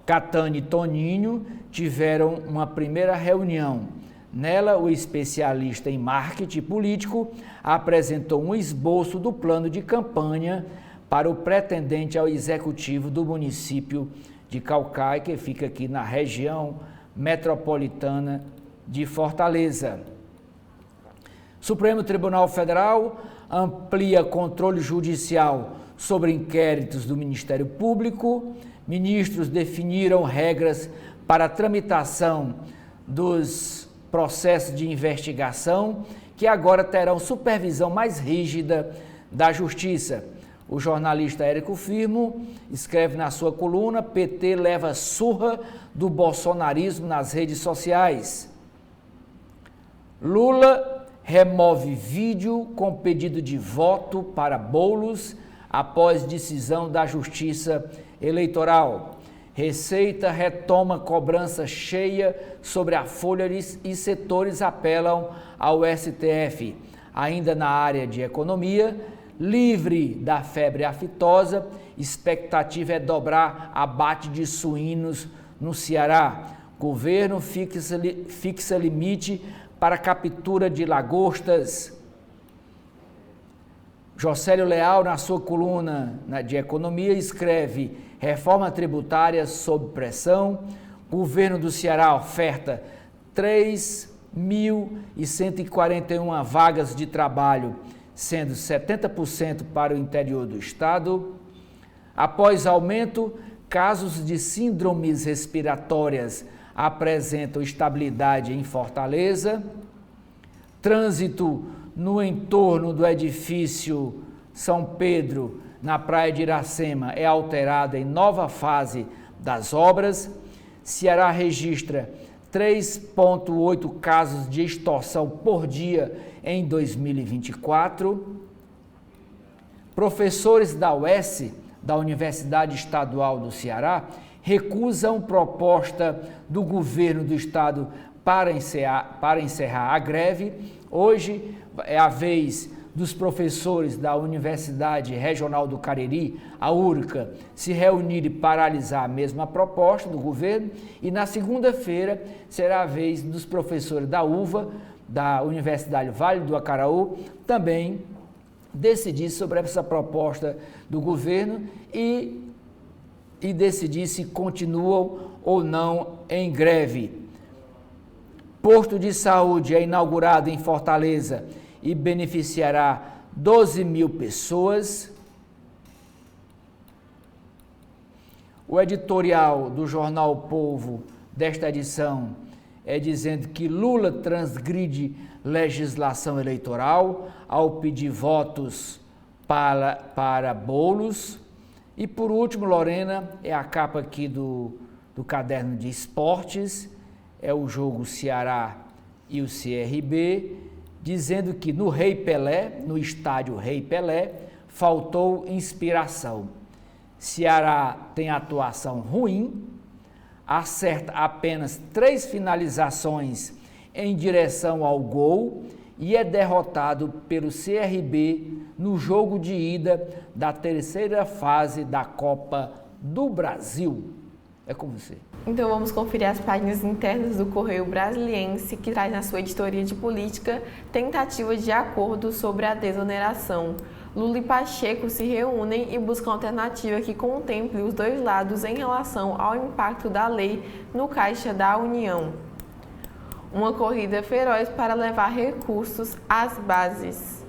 Catânio e Toninho tiveram uma primeira reunião. Nela, o especialista em marketing político apresentou um esboço do plano de campanha para o pretendente ao executivo do município de Caucaia, que fica aqui na região metropolitana de Fortaleza. Supremo Tribunal Federal amplia controle judicial sobre inquéritos do Ministério Público. Ministros definiram regras para a tramitação dos processos de investigação, que agora terão supervisão mais rígida da Justiça. O jornalista Érico Firmo escreve na sua coluna: PT leva surra do bolsonarismo nas redes sociais. Lula remove vídeo com pedido de voto para bolos após decisão da Justiça Eleitoral. Receita retoma cobrança cheia sobre a folha e setores apelam ao STF. Ainda na área de economia, livre da febre aftosa, expectativa é dobrar abate de suínos no Ceará. Governo fixa limite para captura de lagostas. Jocélio Leal, na sua coluna de economia, escreve: reforma tributária sob pressão. Governo do Ceará oferta 3.141 vagas de trabalho, sendo 70% para o interior do estado. Após aumento, casos de síndromes respiratórias apresentam estabilidade em Fortaleza. Trânsito no entorno do edifício São Pedro, na praia de Iracema, é alterado em nova fase das obras. Ceará registra 3,8 casos de extorsão por dia em 2024. Professores da UES, da Universidade Estadual do Ceará, recusam proposta do governo do estado para encerrar a greve. Hoje é a vez dos professores da Universidade Regional do Cariri, a URCA, se reunirem e paralisar a mesma proposta do governo, e na segunda-feira será a vez dos professores da UVA, da Universidade Vale do Acaraú, também decidir sobre essa proposta do governo e decidir se continuam ou não em greve. Posto de saúde é inaugurado em Fortaleza e beneficiará 12 mil pessoas. O editorial do jornal O Povo desta edição é dizendo que Lula transgride legislação eleitoral ao pedir votos para bolos. E por último, Lorena, é a capa aqui do caderno de esportes, é o jogo Ceará e o CRB, dizendo que no Rei Pelé, no estádio Rei Pelé, faltou inspiração. Ceará tem atuação ruim, acerta apenas 3 finalizações em direção ao gol e é derrotado pelo CRB no jogo de ida da terceira fase da Copa do Brasil. É com você. Então vamos conferir as páginas internas do Correio Brasiliense, que traz na sua editoria de política tentativa de acordo sobre a desoneração. Lula e Pacheco se reúnem e buscam alternativa que contemple os dois lados em relação ao impacto da lei no caixa da União. Uma corrida feroz para levar recursos às bases.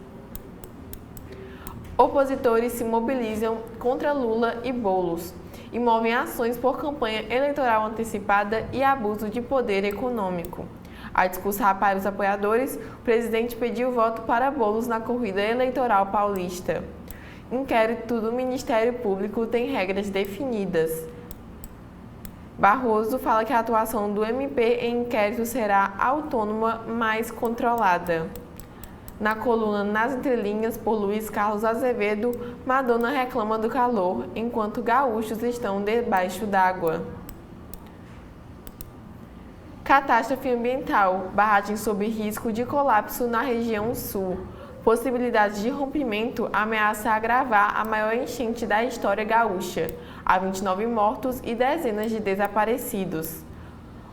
Opositores se mobilizam contra Lula e Boulos e movem ações por campanha eleitoral antecipada e abuso de poder econômico. A discursar para os apoiadores, o presidente pediu voto para Boulos na corrida eleitoral paulista. Inquérito do Ministério Público tem regras definidas. Barroso fala que a atuação do MP em inquérito será autônoma, mais controlada. Na coluna Nas Entrelinhas, por Luiz Carlos Azevedo, Madonna reclama do calor, enquanto gaúchos estão debaixo d'água. Catástrofe ambiental. Barragem sob risco de colapso na região sul. Possibilidade de rompimento ameaça agravar a maior enchente da história gaúcha. Há 29 mortos e dezenas de desaparecidos.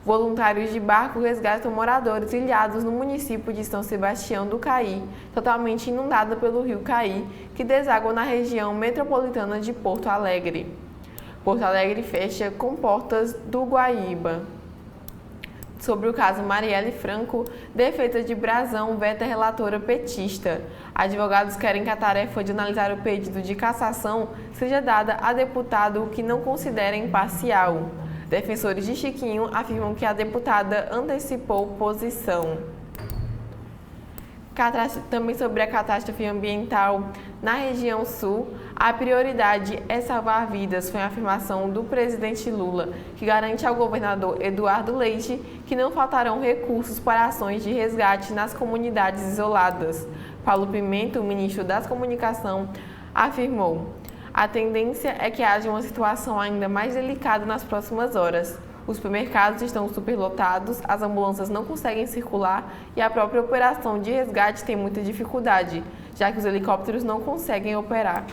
Voluntários de barco resgatam moradores ilhados no município de São Sebastião do Caí, totalmente inundado pelo rio Caí, que deságua na região metropolitana de Porto Alegre. Porto Alegre fecha com portas do Guaíba. Sobre o caso Marielle Franco, defesa de Brazão veta relatora petista. Advogados querem que a tarefa de analisar o pedido de cassação seja dada a deputado que não considera imparcial. Defensores de Chiquinho afirmam que a deputada antecipou posição. Também sobre a catástrofe ambiental na região sul, a prioridade é salvar vidas, foi a afirmação do presidente Lula, que garante ao governador Eduardo Leite que não faltarão recursos para ações de resgate nas comunidades isoladas. Paulo Pimenta, o ministro das Comunicações, afirmou: a tendência é que haja uma situação ainda mais delicada nas próximas horas. Os supermercados estão superlotados, as ambulâncias não conseguem circular e a própria operação de resgate tem muita dificuldade, já que os helicópteros não conseguem operar.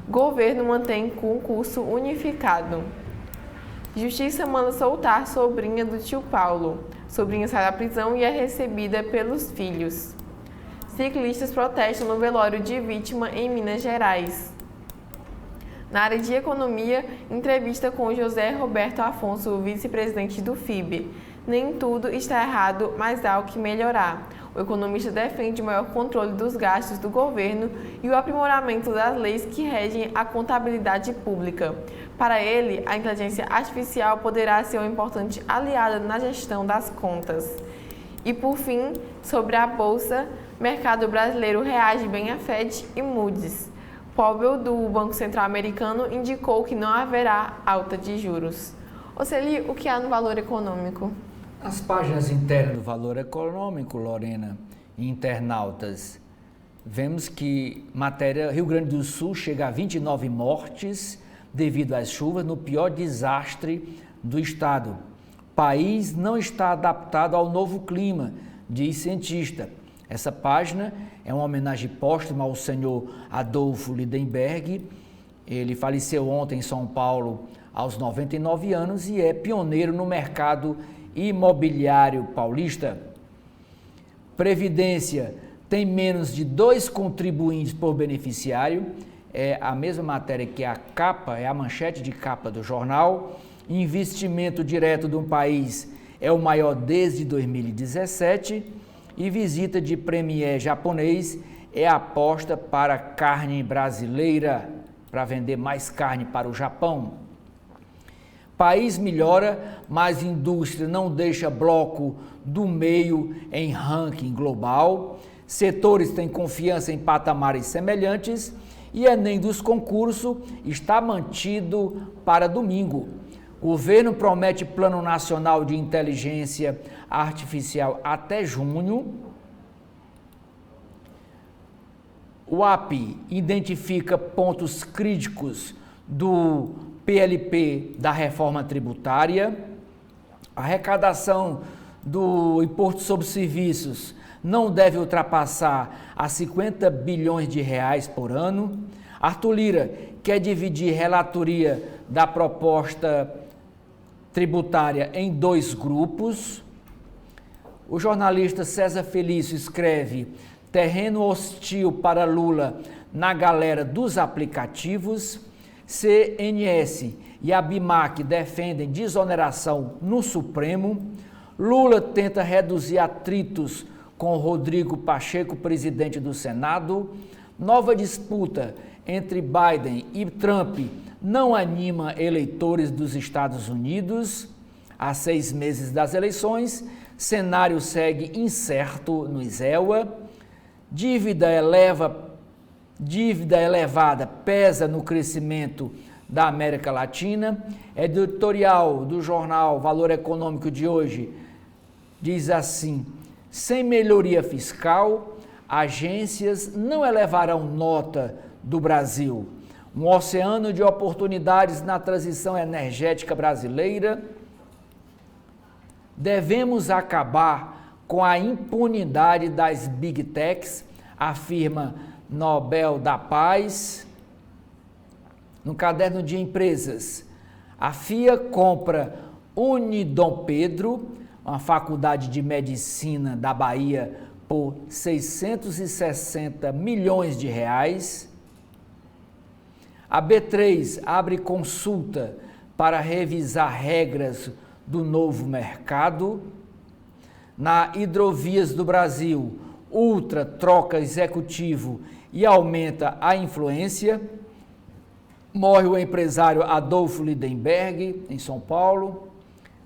Governo mantém concurso unificado. Justiça manda soltar sobrinha do tio Paulo. Sobrinha sai da prisão e é recebida pelos filhos. Ciclistas protestam no velório de vítima em Minas Gerais. Na área de economia, entrevista com José Roberto Afonso, vice-presidente do FIB. Nem tudo está errado, mas há o que melhorar. O economista defende o maior controle dos gastos do governo e o aprimoramento das leis que regem a contabilidade pública. Para ele, a inteligência artificial poderá ser uma importante aliada na gestão das contas. E por fim, sobre a Bolsa, mercado brasileiro reage bem a Fed e Moody's. Powell, do Banco Central Americano, indicou que não haverá alta de juros. Oceli, o que há no Valor Econômico? Nas páginas internas do Valor Econômico, Lorena e internautas, vemos que matéria Rio Grande do Sul chega a 29 mortes devido às chuvas no pior desastre do estado. O país não está adaptado ao novo clima, diz cientista. Essa página é uma homenagem póstuma ao senhor Adolfo Lindenberg. Ele faleceu ontem em São Paulo aos 99 anos e é pioneiro no mercado imobiliário paulista. Previdência tem menos de 2 contribuintes por beneficiário. É a mesma matéria que a capa, é a manchete de capa do jornal. Investimento direto de um país é o maior desde 2017. E visita de premier japonês é a aposta para carne brasileira, para vender mais carne para o Japão. País melhora, mas indústria não deixa bloco do meio em ranking global. Setores têm confiança em patamares semelhantes e Enem dos concursos está mantido para domingo. O governo promete Plano Nacional de Inteligência Artificial até junho. O API identifica pontos críticos do PLP da reforma tributária. A arrecadação do imposto sobre serviços não deve ultrapassar a 50 bilhões de reais por ano. Arthur Lira quer dividir relatoria da proposta tributária em 2 grupos. O jornalista César Felício escreve: terreno hostil para Lula na galera dos aplicativos. CNS e a BIMAC defendem desoneração no Supremo. Lula tenta reduzir atritos com Rodrigo Pacheco, presidente do Senado. Nova disputa entre Biden e Trump não anima eleitores dos Estados Unidos. Há 6 meses das eleições, cenário segue incerto no ISELA. Dívida elevada pesa no crescimento da América Latina. Editorial do jornal Valor Econômico de hoje diz assim: sem melhoria fiscal, agências não elevarão nota do Brasil. Um oceano de oportunidades na transição energética brasileira. Devemos acabar com a impunidade das Big Techs, afirma Nobel da Paz. No caderno de empresas, a FIA compra Unidom Pedro, uma faculdade de medicina da Bahia, por 660 milhões de reais. A B3 abre consulta para revisar regras do novo mercado. Na Hidrovias do Brasil, Ultra troca executivo e aumenta a influência. Morre o empresário Adolfo Lindenberg, em São Paulo.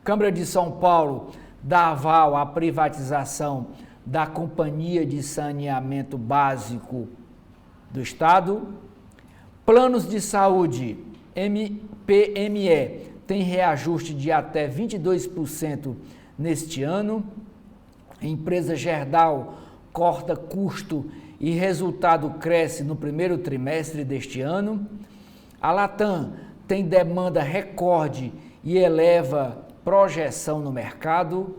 Câmara de São Paulo dá aval à privatização da Companhia de Saneamento Básico do Estado. Planos de saúde, PME, tem reajuste de até 22% neste ano. A empresa Gerdau corta custo e resultado cresce no primeiro trimestre deste ano. A Latam tem demanda recorde e eleva projeção no mercado.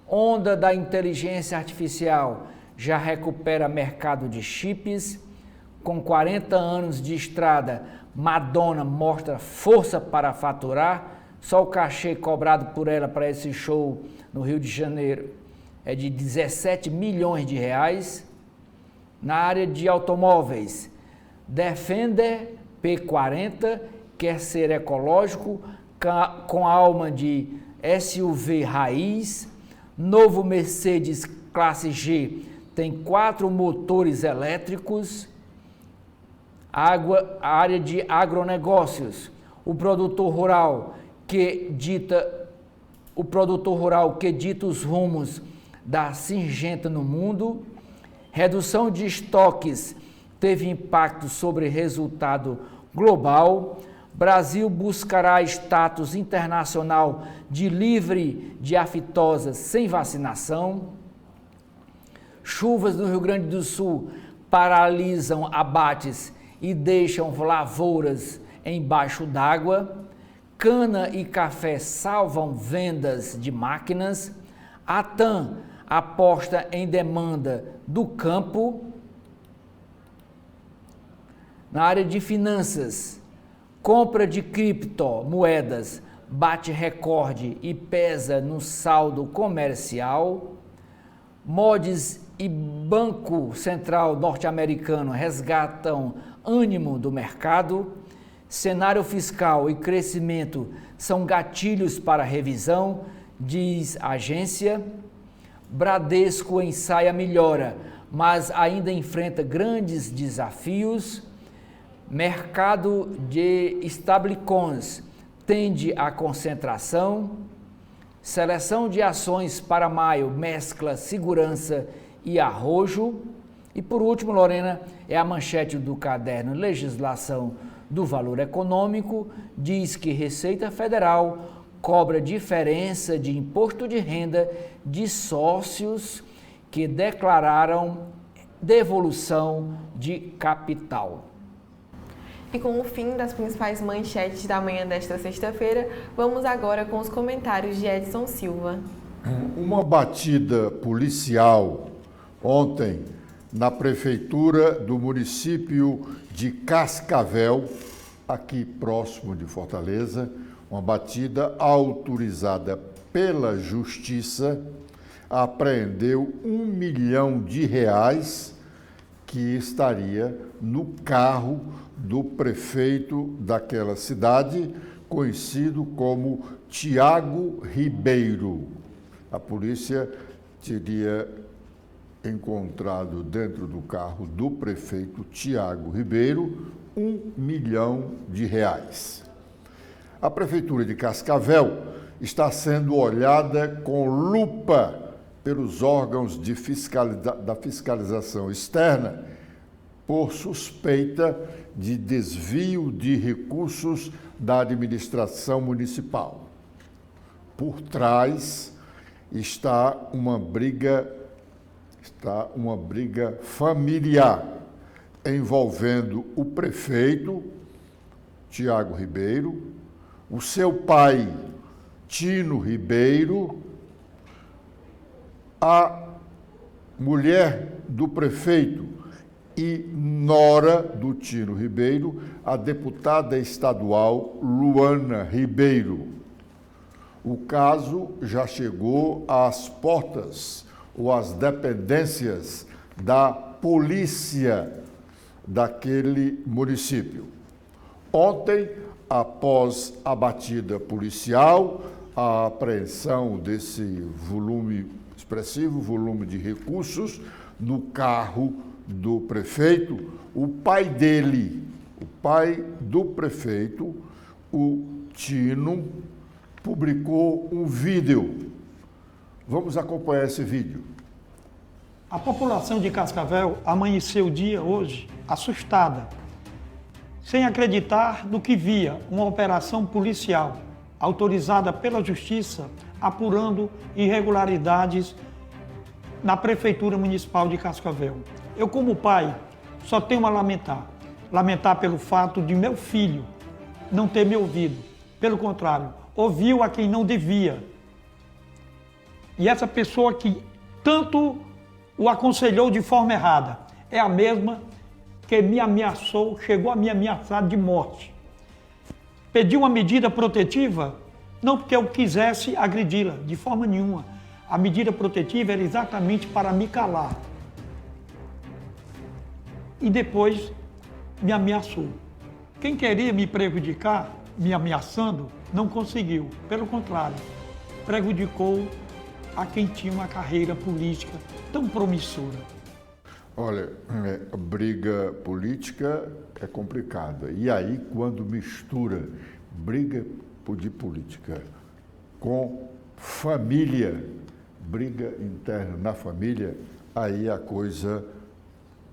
Onda da inteligência artificial já recupera mercado de chips. Com 40 anos de estrada, Madonna mostra força para faturar. Só o cachê cobrado por ela para esse show no Rio de Janeiro é de 17 milhões de reais. Na área de automóveis, Defender P40 quer ser ecológico com alma de SUV raiz. Novo Mercedes Classe G tem 4 motores elétricos. A área de agronegócios, o produtor rural que dita os rumos da Syngenta no mundo. Redução de estoques teve impacto sobre resultado global. Brasil buscará status internacional de livre de aftosa sem vacinação. Chuvas no Rio Grande do Sul paralisam abates e deixam lavouras embaixo d'água. Cana e café salvam vendas de máquinas. A TAM aposta em demanda do campo. Na área de finanças, compra de criptomoedas bate recorde e pesa no saldo comercial. Moody's e Banco Central norte-americano resgatam ânimo do mercado. Cenário fiscal e crescimento são gatilhos para revisão, diz a agência. Bradesco ensaia melhora, mas ainda enfrenta grandes desafios. Mercado de stablecoins tende à concentração. Seleção de ações para maio mescla segurança e arrojo. E por último, Lorena, é a manchete do caderno Legislação do Valor Econômico, diz que Receita Federal cobra diferença de imposto de renda de sócios que declararam devolução de capital. E com o fim das principais manchetes da manhã desta sexta-feira, vamos agora com os comentários de Edson Silva. Uma batida policial ontem na prefeitura do município de Cascavel, aqui próximo de Fortaleza, uma batida autorizada pela Justiça, apreendeu R$ 1 milhão que estaria no carro do prefeito daquela cidade, conhecido como Tiago Ribeiro. A polícia teria encontrado dentro do carro do prefeito Tiago Ribeiro R$ 1 milhão. A prefeitura de Cascavel está sendo olhada com lupa pelos órgãos da fiscalização externa por suspeita de desvio de recursos da administração municipal. Por trás está uma briga familiar envolvendo o prefeito Tiago Ribeiro, o seu pai Tino Ribeiro, a mulher do prefeito e nora do Tino Ribeiro, a deputada estadual Luana Ribeiro. O caso já chegou às portas ou às dependências da polícia daquele município. Ontem, após a batida policial, a apreensão desse expressivo volume de recursos no carro do prefeito, o pai do prefeito, o Tino, publicou um vídeo. Vamos acompanhar esse vídeo. A população de Cascavel amanheceu o dia hoje assustada, sem acreditar no que via, uma operação policial autorizada pela Justiça apurando irregularidades na Prefeitura Municipal de Cascavel. Eu, como pai, só tenho a lamentar pelo fato de meu filho não ter me ouvido. Pelo contrário, ouviu a quem não devia. E essa pessoa que tanto o aconselhou de forma errada é a mesma que me ameaçou, chegou a me ameaçar de morte. Pediu uma medida protetiva, não porque eu quisesse agredi-la, de forma nenhuma. A medida protetiva era exatamente para me calar. E depois me ameaçou. Quem queria me prejudicar, me ameaçando, não conseguiu. Pelo contrário, prejudicou a quem tinha uma carreira política tão promissora. Olha, a briga política é complicada. E aí, quando mistura briga de política com família, briga interna na família, aí a coisa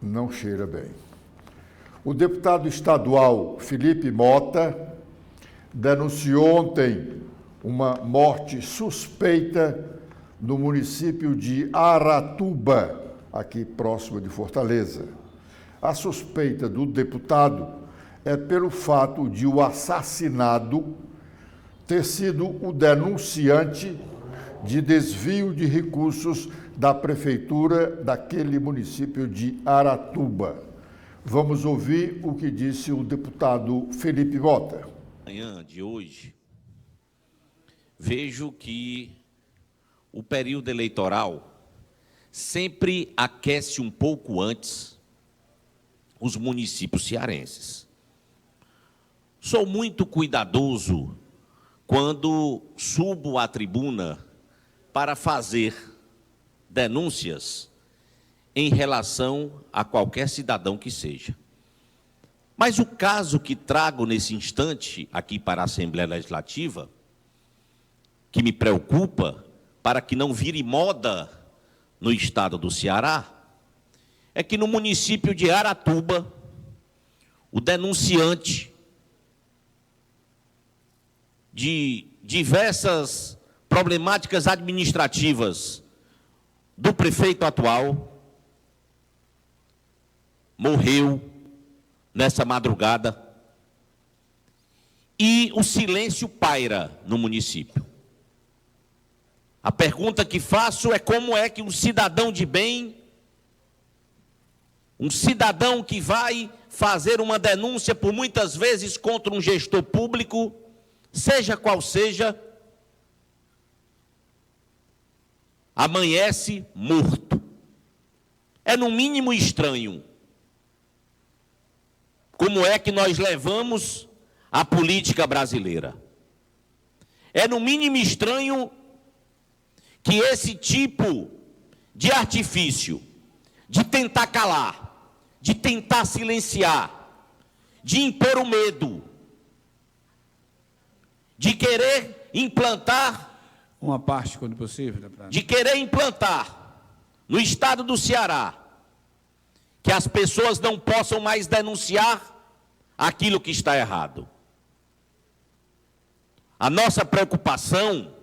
não cheira bem. O deputado estadual Felipe Mota denunciou ontem uma morte suspeita no município de Aratuba, aqui próximo de Fortaleza. A suspeita do deputado é pelo fato de o assassinado ter sido o denunciante de desvio de recursos da prefeitura daquele município de Aratuba. Vamos ouvir o que disse o deputado Felipe Mota. Manhã de hoje, vejo que o período eleitoral sempre aquece um pouco antes os municípios cearenses. Sou muito cuidadoso quando subo à tribuna para fazer denúncias em relação a qualquer cidadão que seja. Mas o caso que trago nesse instante aqui para a Assembleia Legislativa, que me preocupa, para que não vire moda no estado do Ceará, é que no município de Aratuba, o denunciante de diversas problemáticas administrativas do prefeito atual morreu nessa madrugada e o silêncio paira no município. A pergunta que faço é como é que um cidadão de bem, um cidadão que vai fazer uma denúncia por muitas vezes contra um gestor público, seja qual seja, amanhece morto. É no mínimo estranho. Como é que nós levamos a política brasileira? É no mínimo estranho que esse tipo de artifício, de tentar calar, de tentar silenciar, de impor o medo, de querer implantar, uma parte, quando possível, deputado, de querer implantar no estado do Ceará que as pessoas não possam mais denunciar aquilo que está errado. A nossa preocupação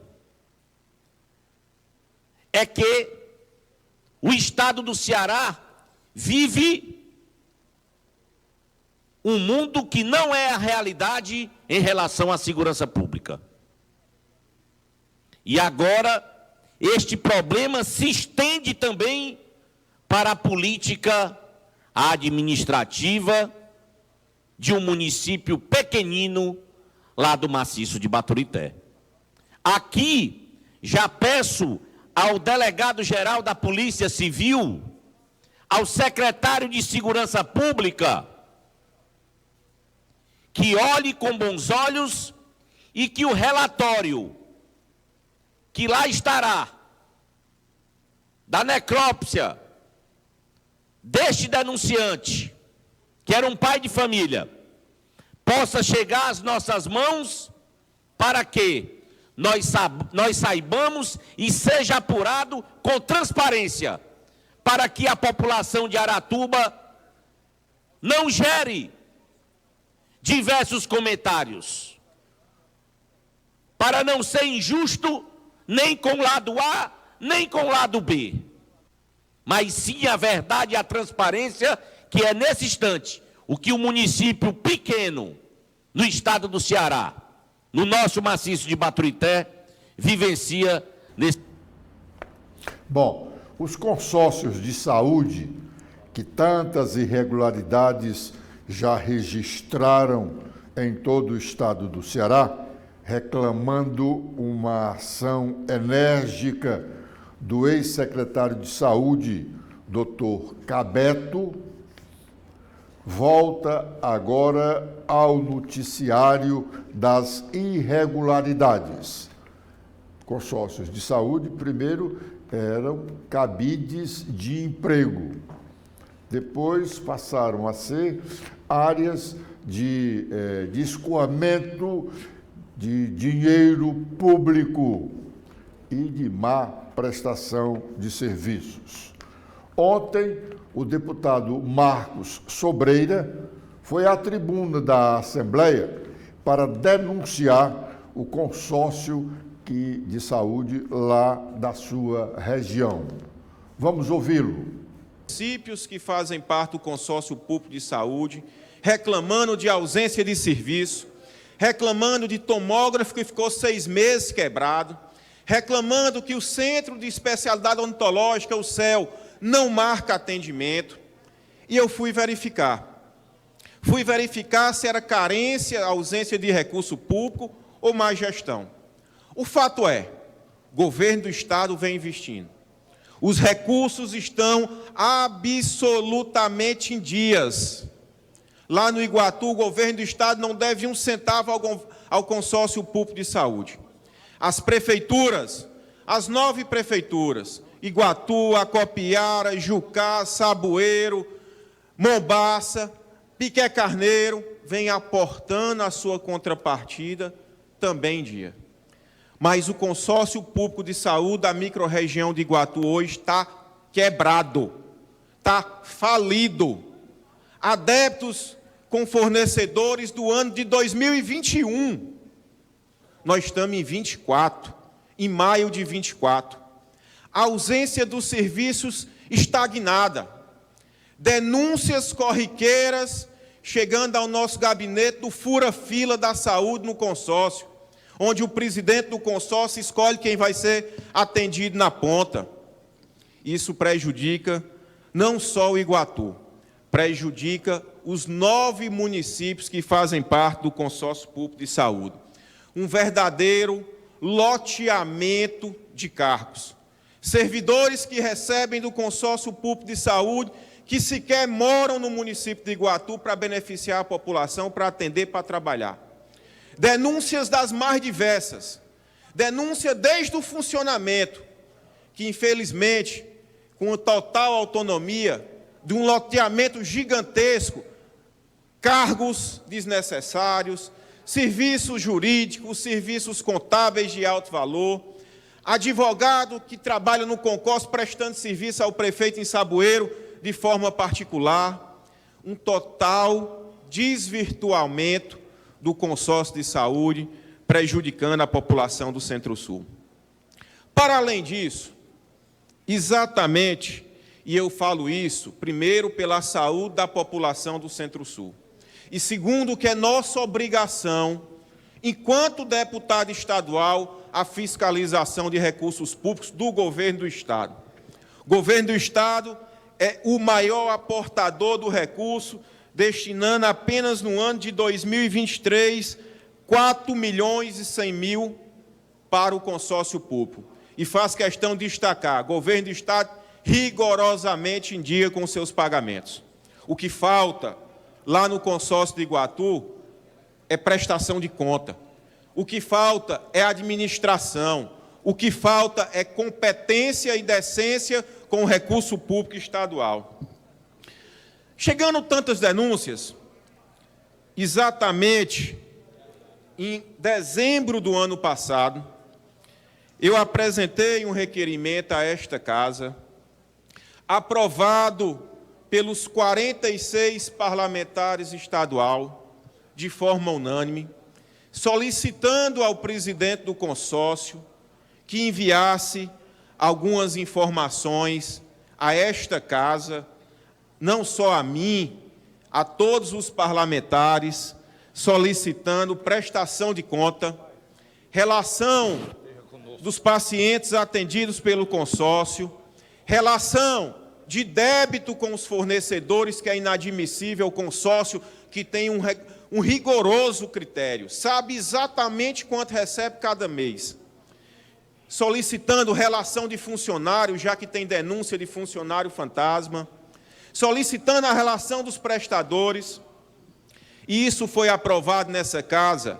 é que o estado do Ceará vive um mundo que não é a realidade em relação à segurança pública. E agora, este problema se estende também para a política administrativa de um município pequenino lá do maciço de Baturité. Aqui, já peço ao delegado-geral da Polícia Civil, ao secretário de Segurança Pública, que olhe com bons olhos e que o relatório que lá estará da necrópsia deste denunciante, que era um pai de família, possa chegar às nossas mãos para que nós saibamos e seja apurado com transparência, para que a população de Aratuba não gere diversos comentários, para não ser injusto nem com o lado A, nem com o lado B, mas sim a verdade e a transparência, que é nesse instante o que o município pequeno no estado do Ceará, no nosso maciço de Baturité, vivencia nesse... Bom, os consórcios de saúde, que tantas irregularidades já registraram em todo o estado do Ceará, reclamando uma ação enérgica do ex-secretário de Saúde, Dr. Cabeto, volta agora ao noticiário das irregularidades. Consórcios de saúde, primeiro, eram cabides de emprego. Depois passaram a ser áreas de escoamento de dinheiro público e de má prestação de serviços. Ontem, o deputado Marcos Sobreira foi à tribuna da Assembleia para denunciar o consórcio de saúde lá da sua região. Vamos ouvi-lo. Municípios que fazem parte do consórcio público de saúde, reclamando de ausência de serviço, reclamando de tomógrafo que ficou 6 meses quebrado, reclamando que o Centro de Especialidade Odontológica, o CEL, não marca atendimento. E eu fui verificar. Fui verificar se era carência, ausência de recurso público ou má gestão. O fato é, o governo do Estado vem investindo. Os recursos estão absolutamente em dias. Lá no Iguatu, o governo do Estado não deve 1 centavo ao consórcio público de saúde. As prefeituras, as 9 prefeituras, Iguatu, Acopiara, Jucá, Saboeiro, Mombaça, Piqué Carneiro, vêm aportando a sua contrapartida também em dia. Mas o consórcio público de saúde da microrregião de Iguatu hoje está quebrado, está falido. Adeptos com fornecedores do ano de 2021. Nós estamos em 24, em maio de 24. A ausência dos serviços estagnada. Denúncias corriqueiras chegando ao nosso gabinete do fura-fila da saúde no consórcio, onde o presidente do consórcio escolhe quem vai ser atendido na ponta. Isso prejudica não só o Iguatu, prejudica os 9 municípios que fazem parte do consórcio público de saúde. Um verdadeiro loteamento de cargos. Servidores que recebem do consórcio público de saúde, que sequer moram no município de Iguatu para beneficiar a população, para atender, para trabalhar. Denúncias das mais diversas. Denúncia desde o funcionamento, que infelizmente, com total autonomia, de um loteamento gigantesco, cargos desnecessários, serviços jurídicos, serviços contábeis de alto valor, advogado que trabalha no concurso prestando serviço ao prefeito em Saboeiro de forma particular, um total desvirtuamento do consórcio de saúde, prejudicando a população do Centro-Sul. Para além disso, exatamente, e eu falo isso, primeiro, pela saúde da população do Centro-Sul, e segundo, que é nossa obrigação, enquanto deputado estadual, a fiscalização de recursos públicos do governo do Estado. O governo do Estado é o maior aportador do recurso, destinando apenas no ano de 2023, 4.100.000 para o consórcio público. E faz questão de destacar, o governo do Estado rigorosamente em dia com seus pagamentos. O que falta lá no consórcio de Iguatu é prestação de conta. O que falta é administração. O que falta é competência e decência com o recurso público estadual. Chegando tantas denúncias, exatamente em dezembro do ano passado, eu apresentei um requerimento a esta casa, aprovado pelos 46 parlamentares estadual, de forma unânime, solicitando ao presidente do consórcio que enviasse algumas informações a esta casa, não só a mim, a todos os parlamentares, solicitando prestação de conta relação dos pacientes atendidos pelo consórcio, relação de débito com os fornecedores, que é inadmissível, o consórcio que tem um rigoroso critério, sabe exatamente quanto recebe cada mês. Solicitando relação de funcionário, já que tem denúncia de funcionário fantasma, solicitando a relação dos prestadores, e isso foi aprovado nessa casa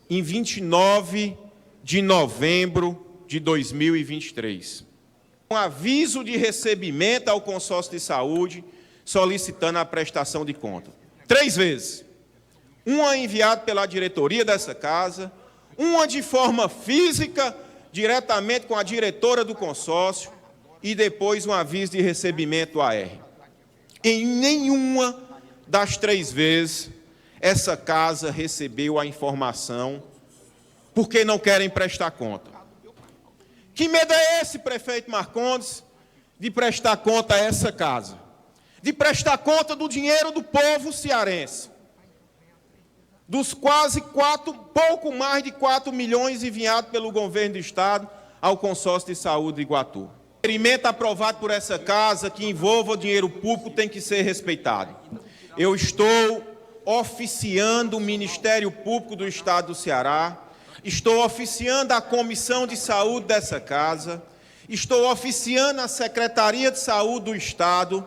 em 29 de novembro de 2023. Um aviso de recebimento ao consórcio de saúde, solicitando a prestação de conta. 3 vezes. Uma enviada pela diretoria dessa casa, uma de forma física, diretamente com a diretora do consórcio, e depois um aviso de recebimento AR. Em nenhuma das 3 vezes, essa casa recebeu a informação, porque não querem prestar conta. Que medo é esse, prefeito Marcondes, de prestar conta a essa casa? De prestar conta do dinheiro do povo cearense? Dos quase pouco mais de 4 milhões enviados pelo governo do Estado ao consórcio de saúde de Iguatu. O requerimento aprovado por essa casa que envolva o dinheiro público tem que ser respeitado. Eu estou oficiando o Ministério Público do Estado do Ceará, estou oficiando a Comissão de Saúde dessa casa, estou oficiando a Secretaria de Saúde do Estado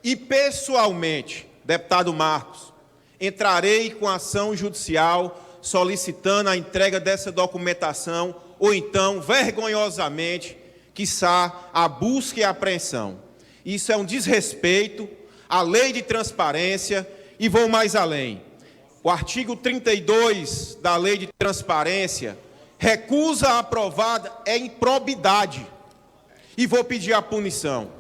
e, pessoalmente, deputado Marcos, entrarei com ação judicial solicitando a entrega dessa documentação ou então, vergonhosamente, quiçá, a busca e a apreensão. Isso é um desrespeito à lei de transparência e vou mais além. O artigo 32 da Lei de Transparência, recusa aprovada é improbidade. E vou pedir a punição.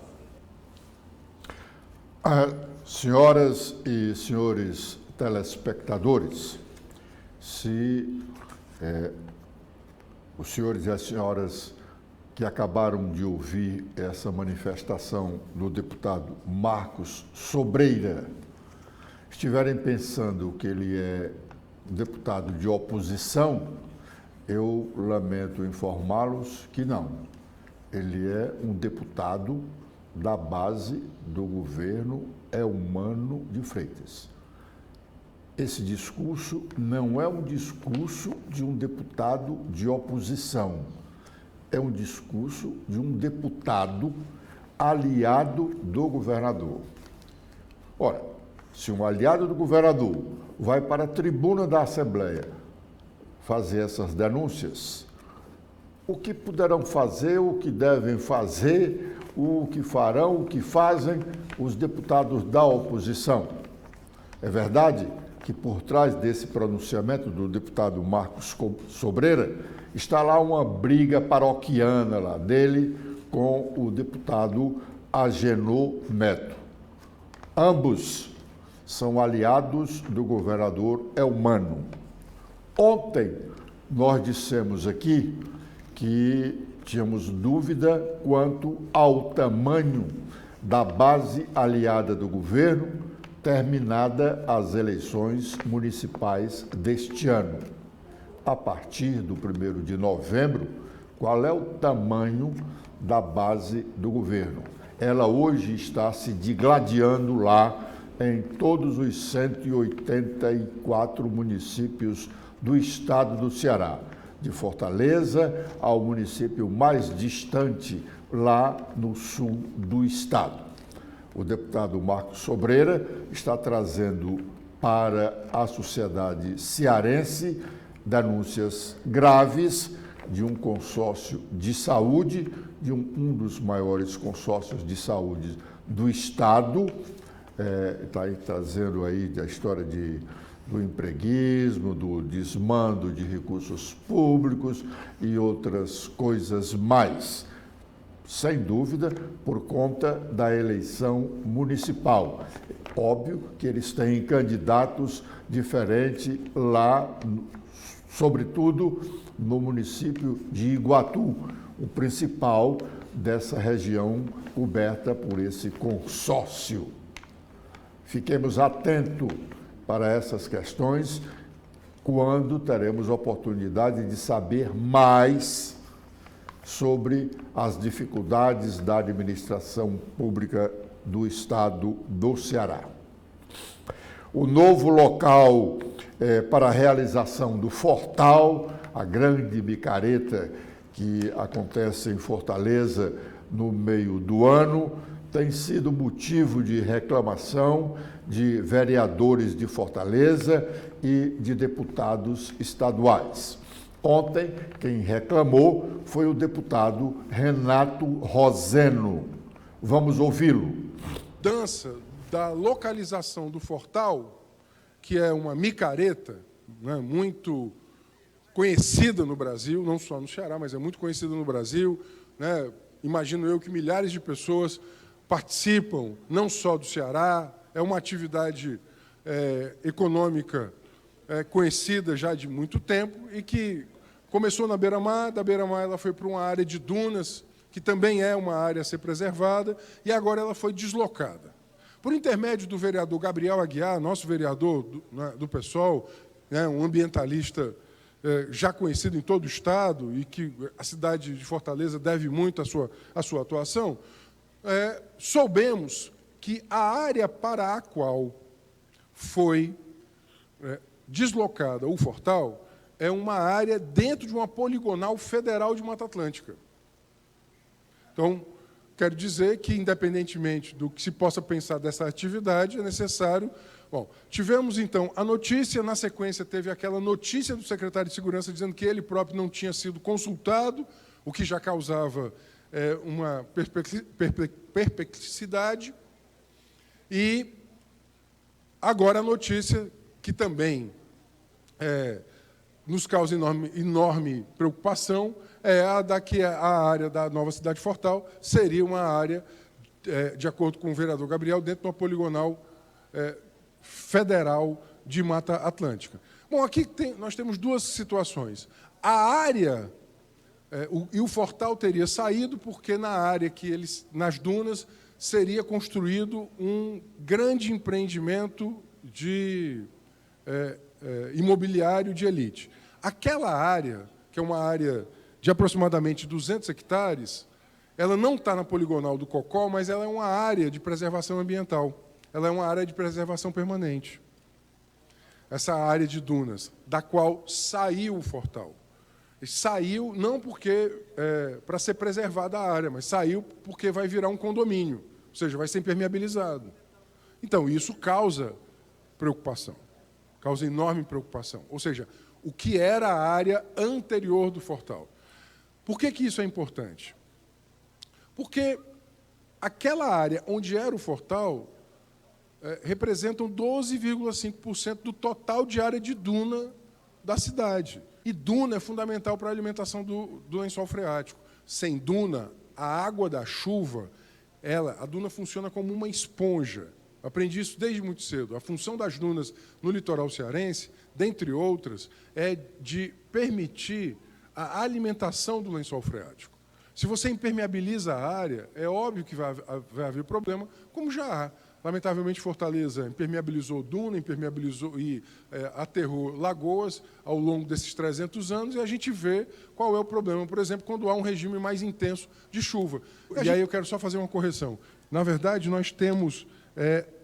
Senhoras e senhores telespectadores, se os senhores e as senhoras que acabaram de ouvir essa manifestação do deputado Marcos Sobreira estiverem pensando que ele é um deputado de oposição, eu lamento informá-los que não. Ele é um deputado da base do governo Eumano de Freitas. Esse discurso não é um discurso de um deputado de oposição, é um discurso de um deputado aliado do governador. Ora, se um aliado do governador vai para a tribuna da Assembleia fazer essas denúncias, o que poderão fazer, o que devem fazer, o que farão, o que fazem os deputados da oposição? É verdade que por trás desse pronunciamento do deputado Marcos Sobreira está lá uma briga paroquiana lá dele com o deputado Agenor Neto. Ambos são aliados do governador Eumano. Ontem nós dissemos aqui que tínhamos dúvida quanto ao tamanho da base aliada do governo, terminada as eleições municipais deste ano. A partir do 1º de novembro, qual é o tamanho da base do governo? Ela hoje está se digladiando lá em todos os 184 municípios do estado do Ceará, de Fortaleza ao município mais distante, lá no sul do estado. O deputado Marcos Sobreira está trazendo para a sociedade cearense denúncias graves de um consórcio de saúde, de um dos maiores consórcios de saúde do estado. Está aí trazendo aí a história do empreguismo, do desmando de recursos públicos e outras coisas mais. Sem dúvida, por conta da eleição municipal. Óbvio que eles têm candidatos diferentes lá, sobretudo no município de Iguatu, o principal dessa região coberta por esse consórcio. Fiquemos atentos para essas questões. quando teremos oportunidade de saber mais sobre as dificuldades da administração pública do estado do Ceará. O novo local para a realização do Fortal, a grande micareta que acontece em Fortaleza no meio do ano, tem sido motivo de reclamação de vereadores de Fortaleza e de deputados estaduais. Ontem, quem reclamou foi o deputado Renato Roseno. Vamos ouvi-lo. Mudança da localização do Fortal, que é uma micareta, né, muito conhecida no Brasil, não só no Ceará, mas é muito conhecida no Brasil, né? Imagino eu que milhares de pessoas participam, não só do Ceará, é uma atividade econômica conhecida já de muito tempo e que começou na beira-mar, da beira-mar ela foi para uma área de dunas, que também é uma área a ser preservada, e agora ela foi deslocada. Por intermédio do vereador Gabriel Aguiar, nosso vereador do PSOL, né, um ambientalista já conhecido em todo o Estado e que a cidade de Fortaleza deve muito à sua atuação, soubemos que a área para a qual foi deslocada o Fortal é uma área dentro de uma poligonal federal de Mata Atlântica. Então, quero dizer que, independentemente do que se possa pensar dessa atividade, é necessário... Bom, tivemos, então, a notícia, na sequência teve aquela notícia do secretário de Segurança dizendo que ele próprio não tinha sido consultado, o que já causava uma perplexidade. E agora a notícia que também nos causa enorme preocupação é a da que a área da nova cidade Fortal seria uma área, de acordo com o vereador Gabriel, dentro de uma poligonal federal de Mata Atlântica. Bom, aqui nós temos duas situações. A área, e o Fortal teria saído porque na área nas dunas, seria construído um grande empreendimento de imobiliário de elite. Aquela área, que é uma área de aproximadamente 200 hectares, ela não está na poligonal do Cocó, mas ela é uma área de preservação ambiental. Ela é uma área de preservação permanente. Essa área de dunas, da qual saiu o Fortal. E saiu não porque para ser preservada a área, mas saiu porque vai virar um condomínio, ou seja, vai ser impermeabilizado. Então, isso causa preocupação, causa enorme preocupação. Ou seja, o que era a área anterior do Fortal. Por que isso é importante? Porque aquela área onde era o Fortal representam 12,5% do total de área de duna da cidade. E duna é fundamental para a alimentação do lençol freático. Sem duna, a água da chuva, a duna funciona como uma esponja. Eu aprendi isso desde muito cedo. A função das dunas no litoral cearense, dentre outras, é de permitir a alimentação do lençol freático. Se você impermeabiliza a área, é óbvio que vai haver problema, como já há. Lamentavelmente, Fortaleza impermeabilizou duna, impermeabilizou e aterrou lagoas ao longo desses 300 anos, e a gente vê qual é o problema, por exemplo, quando há um regime mais intenso de chuva. E aí eu quero só fazer uma correção. Na verdade, nós temos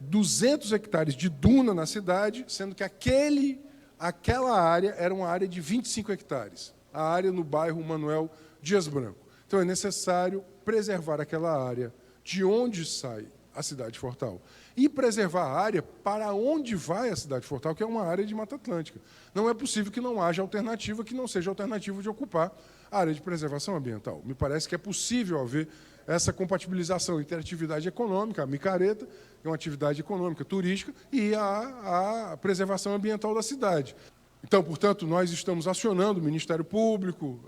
200 hectares de duna na cidade, sendo que aquela área era uma área de 25 hectares, a área no bairro Manuel Dias Branco. Então, é necessário preservar aquela área de onde sai a cidade de Fortal e preservar a área para onde vai a cidade de Fortal, que é uma área de Mata Atlântica. Não é possível que não haja alternativa, que não seja alternativa de ocupar a área de preservação ambiental. Me parece que é possível haver essa compatibilização entre a atividade econômica, a micareta, que é uma atividade econômica, turística, e a preservação ambiental da cidade. Então, portanto, nós estamos acionando o Ministério Público,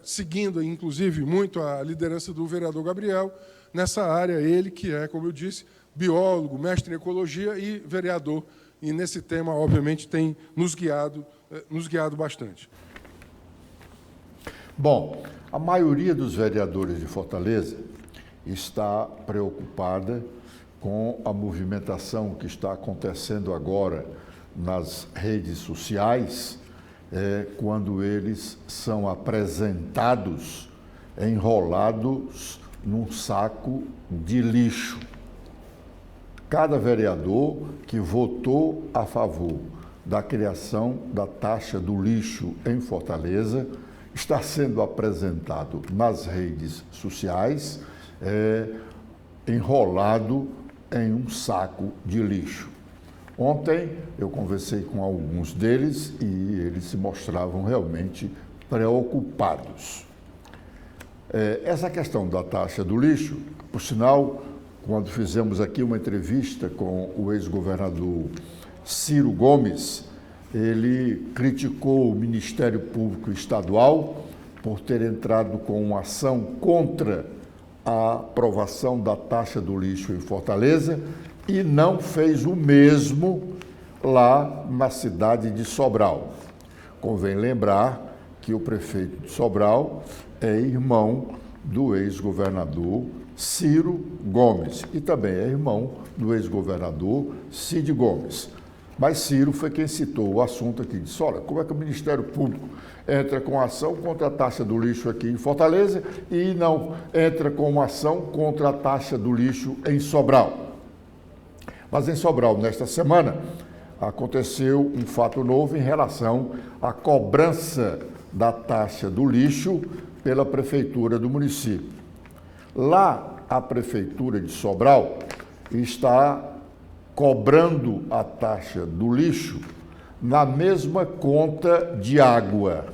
seguindo, inclusive, muito a liderança do vereador Gabriel, nessa área, ele que é, como eu disse, biólogo, mestre em ecologia e vereador, e nesse tema, obviamente, tem nos guiado bastante. Bom, a maioria dos vereadores de Fortaleza está preocupada com a movimentação que está acontecendo agora nas redes sociais é quando eles são apresentados enrolados num saco de lixo. Cada vereador que votou a favor da criação da taxa do lixo em Fortaleza está sendo apresentado nas redes sociais enrolado em um saco de lixo. Ontem eu conversei com alguns deles e eles se mostravam realmente preocupados. Essa questão da taxa do lixo, por sinal, quando fizemos aqui uma entrevista com o ex-governador Ciro Gomes, ele criticou o Ministério Público Estadual por ter entrado com uma ação contra a aprovação da taxa do lixo em Fortaleza e não fez o mesmo lá na cidade de Sobral. Convém lembrar que o prefeito de Sobral é irmão do ex-governador Ciro Gomes e também é irmão do ex-governador Cid Gomes. Mas Ciro foi quem citou o assunto aqui, disse, olha, como é que o Ministério Público entra com ação contra a taxa do lixo aqui em Fortaleza e não entra com uma ação contra a taxa do lixo em Sobral. Mas em Sobral, nesta semana, aconteceu um fato novo em relação à cobrança da taxa do lixo pela prefeitura do município. Lá, a prefeitura de Sobral está cobrando a taxa do lixo na mesma conta de água.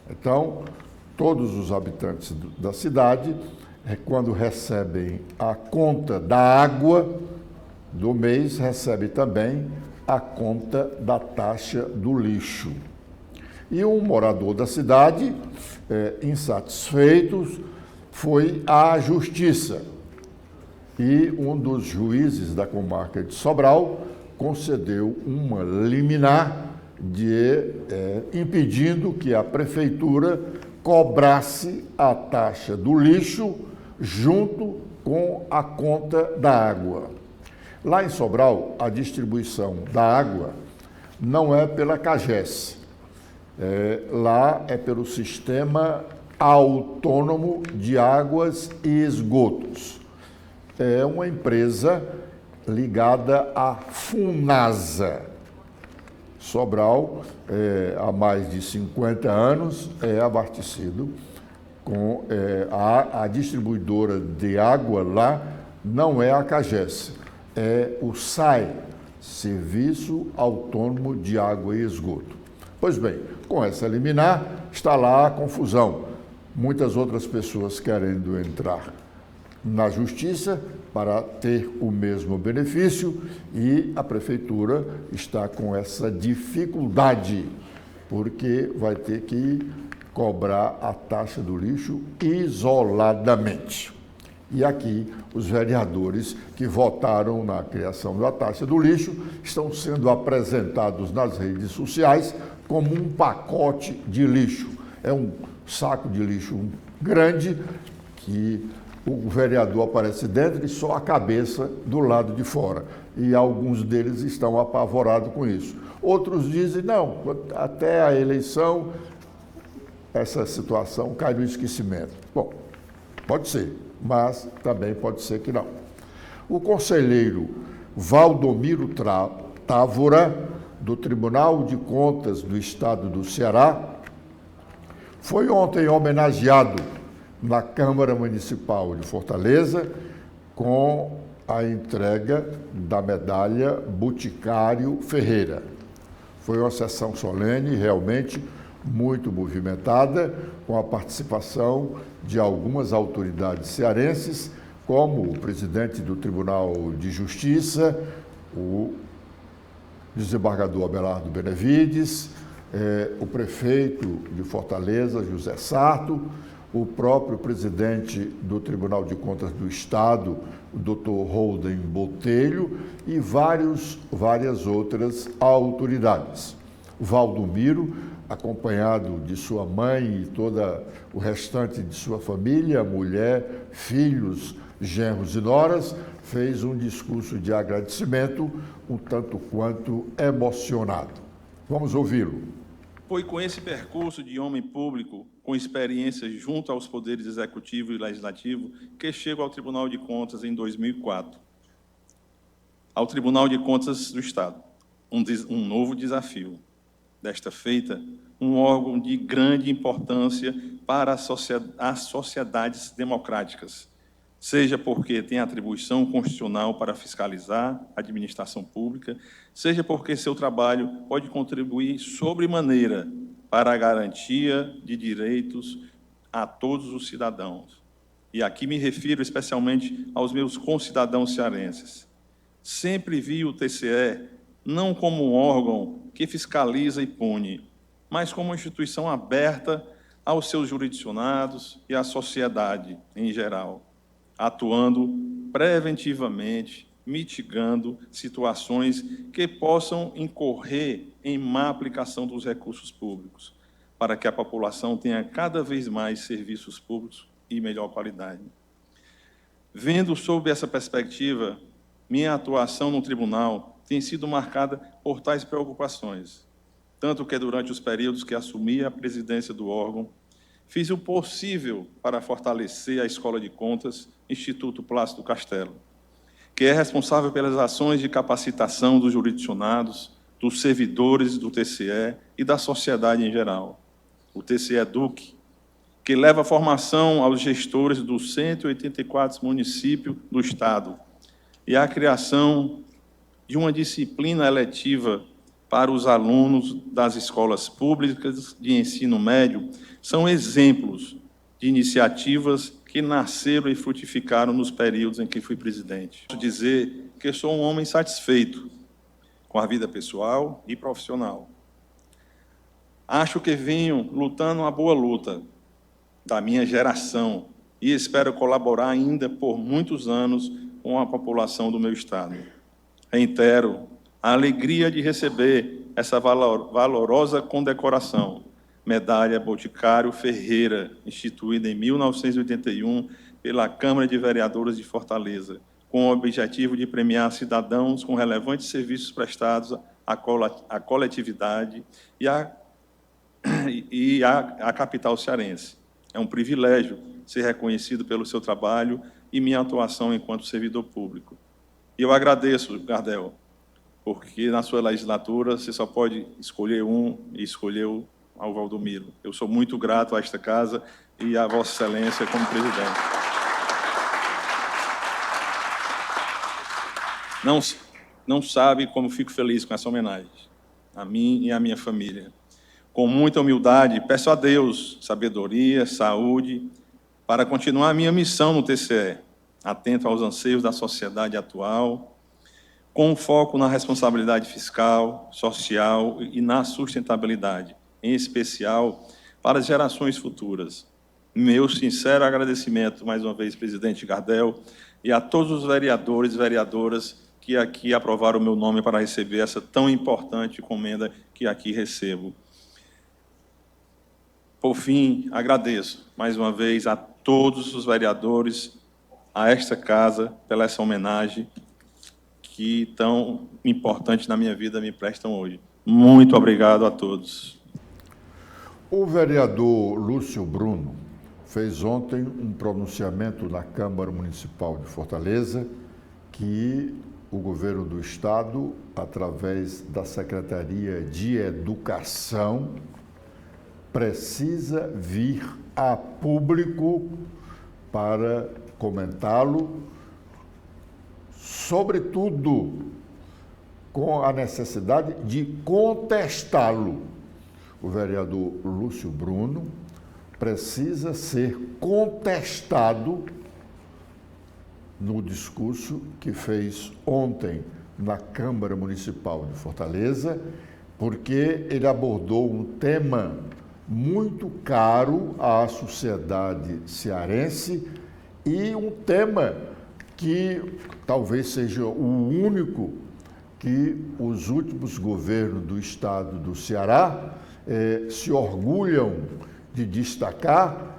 Então, todos os habitantes da cidade, quando recebem a conta da água do mês, recebem também a conta da taxa do lixo. E um morador da cidade, insatisfeito, foi à justiça. E um dos juízes da comarca de Sobral concedeu uma liminar impedindo que a prefeitura cobrasse a taxa do lixo junto com a conta da água. Lá em Sobral, a distribuição da água não é pela CAGES, lá é pelo Sistema Autônomo de Águas e Esgotos. É uma empresa ligada à Funasa. Sobral, há mais de 50 anos, é abastecido com a distribuidora de água lá, não é a CAGES, é o SAE, Serviço Autônomo de Água e Esgoto. Pois bem, com essa liminar, está lá a confusão. Muitas outras pessoas querendo entrar na justiça para ter o mesmo benefício e a prefeitura está com essa dificuldade, porque vai ter que cobrar a taxa do lixo isoladamente. E aqui, os vereadores que votaram na criação da taxa do lixo estão sendo apresentados nas redes sociais como um pacote de lixo. É um saco de lixo grande que o vereador aparece dentro e só a cabeça do lado de fora. E alguns deles estão apavorados com isso. Outros dizem, não, até a eleição essa situação cai no esquecimento. Bom, pode ser, mas também pode ser que não. O conselheiro Valdomiro Távora, do Tribunal de Contas do Estado do Ceará, foi ontem homenageado na Câmara Municipal de Fortaleza com a entrega da medalha Boticário Ferreira. Foi uma sessão solene, realmente muito movimentada, com a participação de algumas autoridades cearenses, como o presidente do Tribunal de Justiça, o desembargador Abelardo Benevides, o prefeito de Fortaleza, José Sarto, o próprio presidente do Tribunal de Contas do Estado, o Dr. Holden Botelho, e várias outras autoridades. O Valdomiro, acompanhado de sua mãe e todo o restante de sua família, mulher, filhos, genros e noras, fez um discurso de agradecimento um tanto quanto emocionado. Vamos ouvi-lo. Foi com esse percurso de homem público, com experiência junto aos poderes executivo e legislativo, que chego ao Tribunal de Contas em 2004. Ao Tribunal de Contas do Estado, um novo desafio. Desta feita, um órgão de grande importância para as sociedades democráticas, seja porque tem atribuição constitucional para fiscalizar a administração pública, seja porque seu trabalho pode contribuir sobremaneira para a garantia de direitos a todos os cidadãos. E aqui me refiro especialmente aos meus concidadãos cearenses. Sempre vi o TCE não como um órgão que fiscaliza e pune, mas como uma instituição aberta aos seus jurisdicionados e à sociedade em geral, atuando preventivamente, mitigando situações que possam incorrer em má aplicação dos recursos públicos, para que a população tenha cada vez mais serviços públicos e melhor qualidade. Vendo sob essa perspectiva, minha atuação no tribunal tem sido marcada por tais preocupações, tanto que durante os períodos que assumi a presidência do órgão, fiz o possível para fortalecer a Escola de Contas Instituto Plácido Castelo, que é responsável pelas ações de capacitação dos jurisdicionados, dos servidores do TCE e da sociedade em geral. O TCE Eduque, que leva formação aos gestores dos 184 municípios do Estado e a criação de uma disciplina eletiva para os alunos das escolas públicas de ensino médio, são exemplos de iniciativas que nasceram e frutificaram nos períodos em que fui presidente. Posso dizer que sou um homem satisfeito com a vida pessoal e profissional. Acho que venho lutando uma boa luta da minha geração e espero colaborar ainda por muitos anos com a população do meu estado. Reitero a alegria de receber essa valorosa condecoração, Medalha Boticário Ferreira, instituída em 1981 pela Câmara de Vereadores de Fortaleza, com o objetivo de premiar cidadãos com relevantes serviços prestados à coletividade e à capital cearense. É um privilégio ser reconhecido pelo seu trabalho e minha atuação enquanto servidor público. E eu agradeço, Gardel, porque na sua legislatura você só pode escolher um e escolheu ao Valdomiro. Eu sou muito grato a esta casa e a Vossa Excelência como presidente. Não sabe como fico feliz com essa homenagem, a mim e à minha família. Com muita humildade, peço a Deus sabedoria, saúde, para continuar a minha missão no TCE, atento aos anseios da sociedade atual, com foco na responsabilidade fiscal, social e na sustentabilidade, em especial para as gerações futuras. Meu sincero agradecimento, mais uma vez, presidente Gardel, e a todos os vereadores e vereadoras que aqui aprovaram o meu nome para receber essa tão importante encomenda que aqui recebo. Por fim, agradeço, mais uma vez, a todos os vereadores, a esta casa, pela essa homenagem que tão importante na minha vida me prestam hoje. Muito obrigado a todos. O vereador Lúcio Bruno fez ontem um pronunciamento na Câmara Municipal de Fortaleza que o governo do Estado, através da Secretaria de Educação, precisa vir a público para comentá-lo, sobretudo com a necessidade de contestá-lo. O vereador Lúcio Bruno precisa ser contestado no discurso que fez ontem na Câmara Municipal de Fortaleza, porque ele abordou um tema muito caro à sociedade cearense e um tema que talvez seja o único que os últimos governos do estado do Ceará se orgulham de destacar,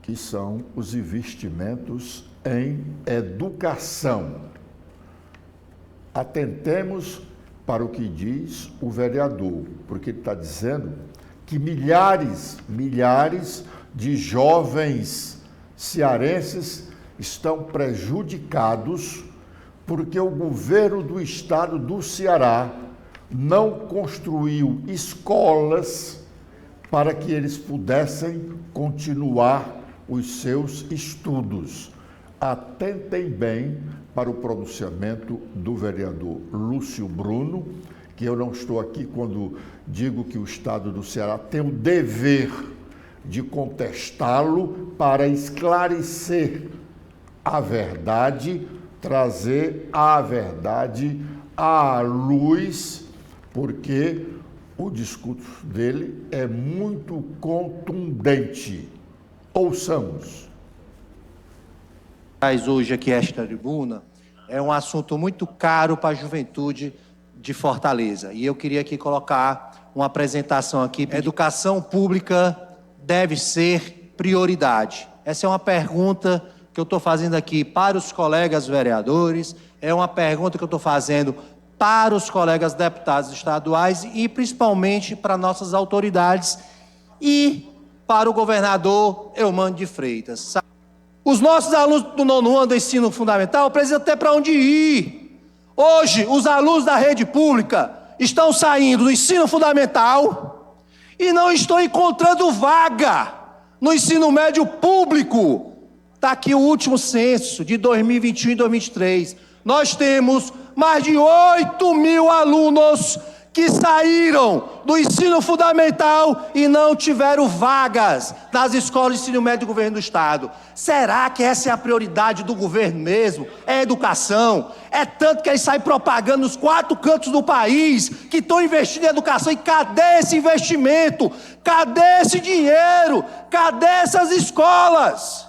que são os investimentos em educação. Atentemos para o que diz o vereador, porque ele está dizendo que milhares de jovens cearenses estão prejudicados porque o governo do estado do Ceará não construiu escolas para que eles pudessem continuar os seus estudos. Atentem bem para o pronunciamento do vereador Lúcio Bruno, que eu não estou aqui quando digo que o estado do Ceará tem o dever de contestá-lo para esclarecer a verdade, trazer a verdade à luz, porque o discurso dele é muito contundente. Ouçamos. Hoje aqui esta tribuna é um assunto muito caro para a juventude de Fortaleza. E eu queria aqui colocar uma apresentação aqui. Educação pública deve ser prioridade. Essa é uma pergunta que eu estou fazendo aqui para os colegas vereadores, é uma pergunta que eu estou fazendo para os colegas deputados estaduais e principalmente para nossas autoridades e para o governador Eumano de Freitas. Os nossos alunos do 9º ano do ensino fundamental precisam ter para onde ir. Hoje, os alunos da rede pública estão saindo do ensino fundamental e não estão encontrando vaga no ensino médio público. Está aqui o último censo de 2021 e 2023. Nós temos mais de 8 mil alunos que saíram do ensino fundamental e não tiveram vagas nas escolas de ensino médio do governo do estado. Será que essa é a prioridade do governo mesmo? É educação? É tanto que eles saem propagando nos 4 cantos do país que estão investindo em educação. E cadê esse investimento? Cadê esse dinheiro? Cadê essas escolas?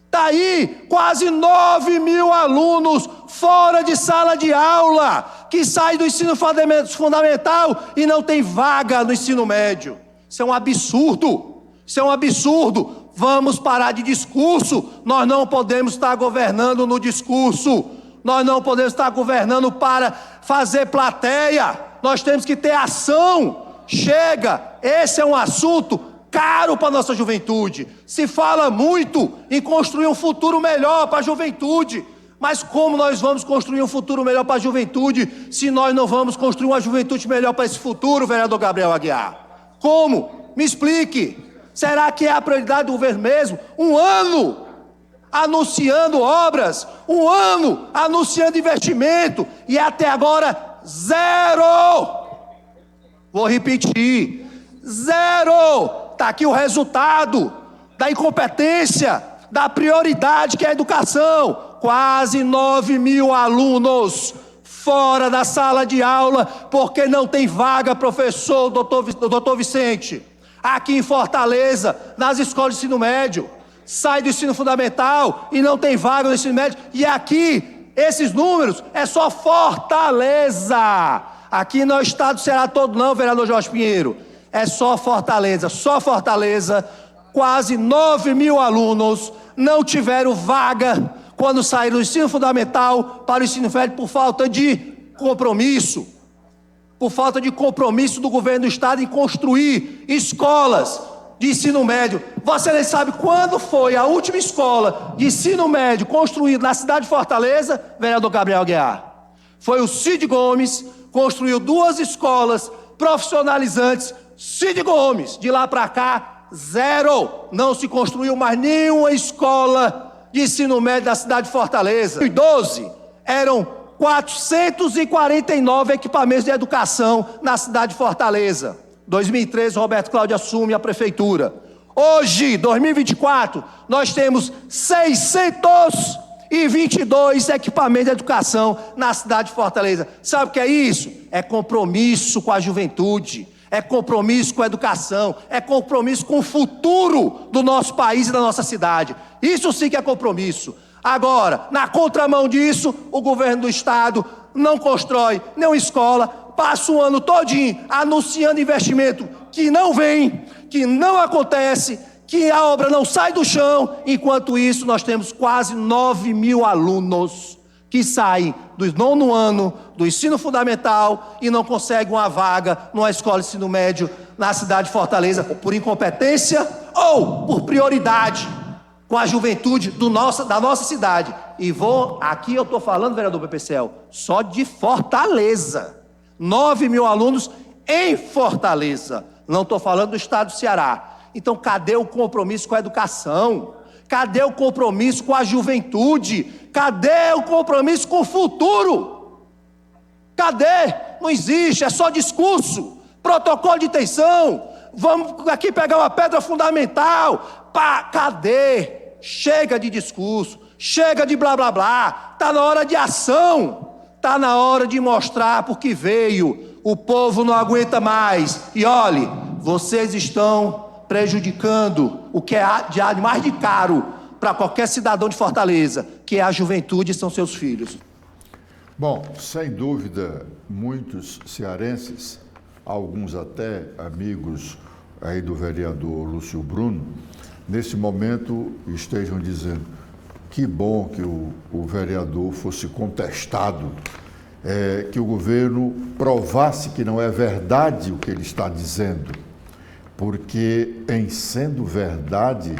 Está aí quase 9 mil alunos fora de sala de aula, que saem do ensino fundamental e não tem vaga no ensino médio. Isso é um absurdo, isso é um absurdo. Vamos parar de discurso, nós não podemos estar governando no discurso, nós não podemos estar governando para fazer plateia, nós temos que ter ação. Chega, esse é um assunto caro para a nossa juventude. Se fala muito em construir um futuro melhor para a juventude, mas como nós vamos construir um futuro melhor para a juventude se nós não vamos construir uma juventude melhor para esse futuro, vereador Gabriel Aguiar? Como? Me explique. Será que é a prioridade do governo mesmo? Um ano anunciando obras, um ano anunciando investimento e até agora zero. Vou repetir, zero. Está aqui o resultado da incompetência, da prioridade que é a educação. Quase 9 mil alunos fora da sala de aula porque não tem vaga, professor doutor Vicente. Aqui em Fortaleza, nas escolas de ensino médio, sai do ensino fundamental e não tem vaga no ensino médio. E aqui, esses números, é só Fortaleza. Aqui não é o estado do Ceará todo não, vereador Jorge Pinheiro. É só Fortaleza, quase 9 mil alunos não tiveram vaga quando saíram do ensino fundamental para o ensino médio por falta de compromisso. Por falta de compromisso do governo do estado em construir escolas de ensino médio. Você nem sabe quando foi a última escola de ensino médio construída na cidade de Fortaleza, vereador Gabriel Aguiar? Foi o Cid Gomes, construiu 2 escolas profissionalizantes. Cid Gomes, de lá para cá, zero. Não se construiu mais nenhuma escola de ensino médio da cidade de Fortaleza. Em 2012, eram 449 equipamentos de educação na cidade de Fortaleza. 2013, Roberto Cláudio assume a prefeitura. Hoje, 2024, nós temos 622 equipamentos de educação na cidade de Fortaleza. Sabe o que é isso? É compromisso com a juventude. É compromisso com a educação, é compromisso com o futuro do nosso país e da nossa cidade. Isso sim que é compromisso. Agora, na contramão disso, o governo do estado não constrói nenhuma escola, passa o ano todinho anunciando investimento que não vem, que não acontece, que a obra não sai do chão. Enquanto isso, nós temos quase 9.000 alunos que saem do 9º ano do ensino fundamental e não conseguem uma vaga numa escola de ensino médio na cidade de Fortaleza por incompetência ou por prioridade com a juventude da nossa cidade. E aqui eu estou falando, vereador Pepecel, só de Fortaleza. 9.000 alunos em Fortaleza. Não estou falando do estado do Ceará. Então, cadê o compromisso com a educação? Cadê o compromisso com a juventude? Cadê o compromisso com o futuro? Cadê? Não existe, é só discurso, protocolo de intenção. Vamos aqui pegar uma pedra fundamental. Cadê? Chega de discurso, chega de blá blá blá. Está na hora de ação, está na hora de mostrar por que veio. O povo não aguenta mais. E olhe, vocês estão prejudicando o que é de mais de caro para qualquer cidadão de Fortaleza, que é a juventude e são seus filhos. Bom, sem dúvida, muitos cearenses, alguns até amigos aí do vereador Lúcio Bruno, nesse momento estejam dizendo que bom que o vereador fosse contestado, que o governo provasse que não é verdade o que ele está dizendo. Porque, em sendo verdade,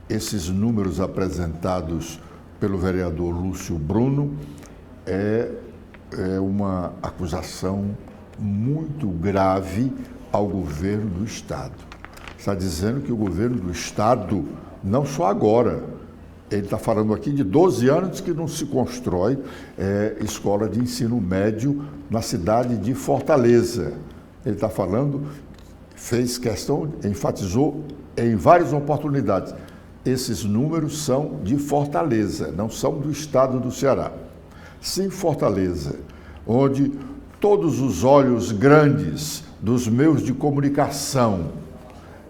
esses números apresentados pelo vereador Lúcio Bruno é uma acusação muito grave ao governo do Estado. Está dizendo que o governo do Estado, não só agora, ele está falando aqui de 12 anos que não se constrói escola de ensino médio na cidade de Fortaleza. Ele está falando... fez questão, enfatizou em várias oportunidades. Esses números são de Fortaleza, não são do estado do Ceará. Sim, Fortaleza, onde todos os olhos grandes dos meios de comunicação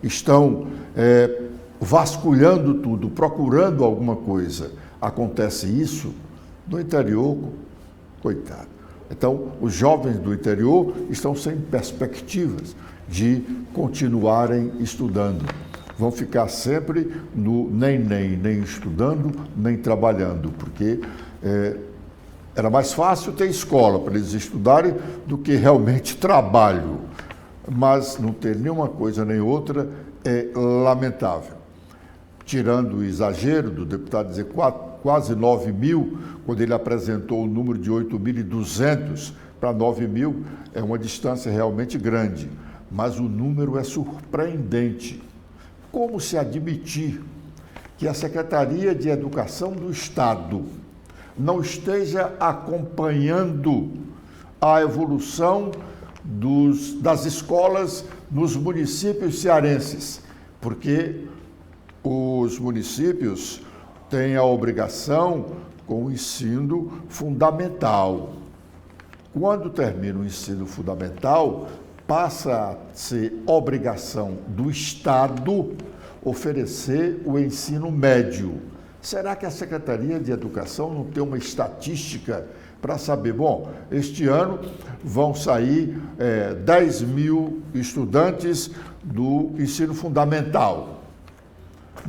estão vasculhando tudo, procurando alguma coisa. Acontece isso no interior, coitado. Então, os jovens do interior estão sem perspectivas de continuarem estudando. Vão ficar sempre no nem estudando, nem trabalhando, porque era mais fácil ter escola para eles estudarem do que realmente trabalho. Mas não ter nenhuma coisa nem outra é lamentável. Tirando o exagero do deputado dizer quase 9.000, quando ele apresentou o número de 8.200 para 9.000, é uma distância realmente grande. Mas o número é surpreendente. Como se admitir que a Secretaria de Educação do Estado não esteja acompanhando a evolução das escolas nos municípios cearenses? Porque os municípios têm a obrigação com o ensino fundamental. Quando termina o ensino fundamental, passa a ser obrigação do Estado oferecer o ensino médio. Será que a Secretaria de Educação não tem uma estatística para saber, bom, este ano vão sair 10.000 estudantes do ensino fundamental.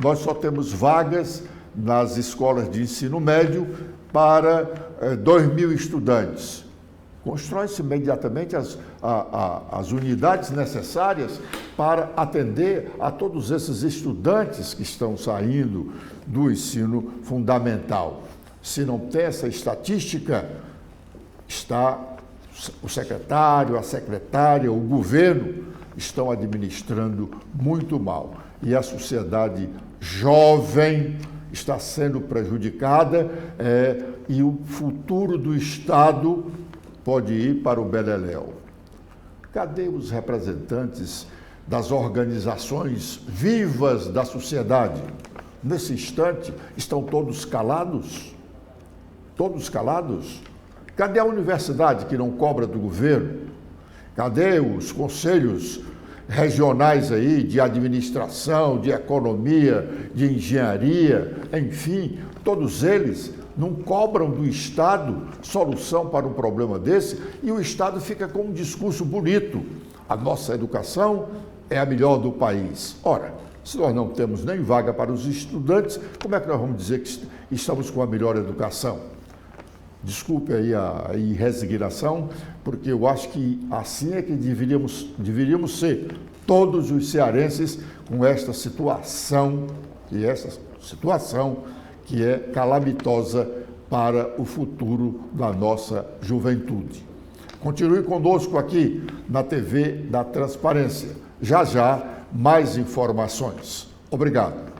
Nós só temos vagas nas escolas de ensino médio para 2.000 estudantes. Constrói-se imediatamente as unidades necessárias para atender a todos esses estudantes que estão saindo do ensino fundamental. Se não tem essa estatística, está o secretário, a secretária, o governo estão administrando muito mal. E a sociedade jovem está sendo prejudicada e o futuro do Estado pode ir para o beleléu. Cadê os representantes das organizações vivas da sociedade? Nesse instante, estão todos calados? Todos calados? Cadê a universidade que não cobra do governo? Cadê os conselhos regionais aí de administração, de economia, de engenharia, enfim, todos eles não cobram do Estado solução para um problema desse e o Estado fica com um discurso bonito. A nossa educação é a melhor do país. Ora, Se nós não temos nem vaga para os estudantes, como é que nós vamos dizer que estamos com a melhor educação? Desculpe aí a resignação, porque eu acho que assim é que deveríamos ser, todos os cearenses, com esta situação que é calamitosa para o futuro da nossa juventude. Continue conosco aqui na TV da Transparência. Já já, mais informações. Obrigado.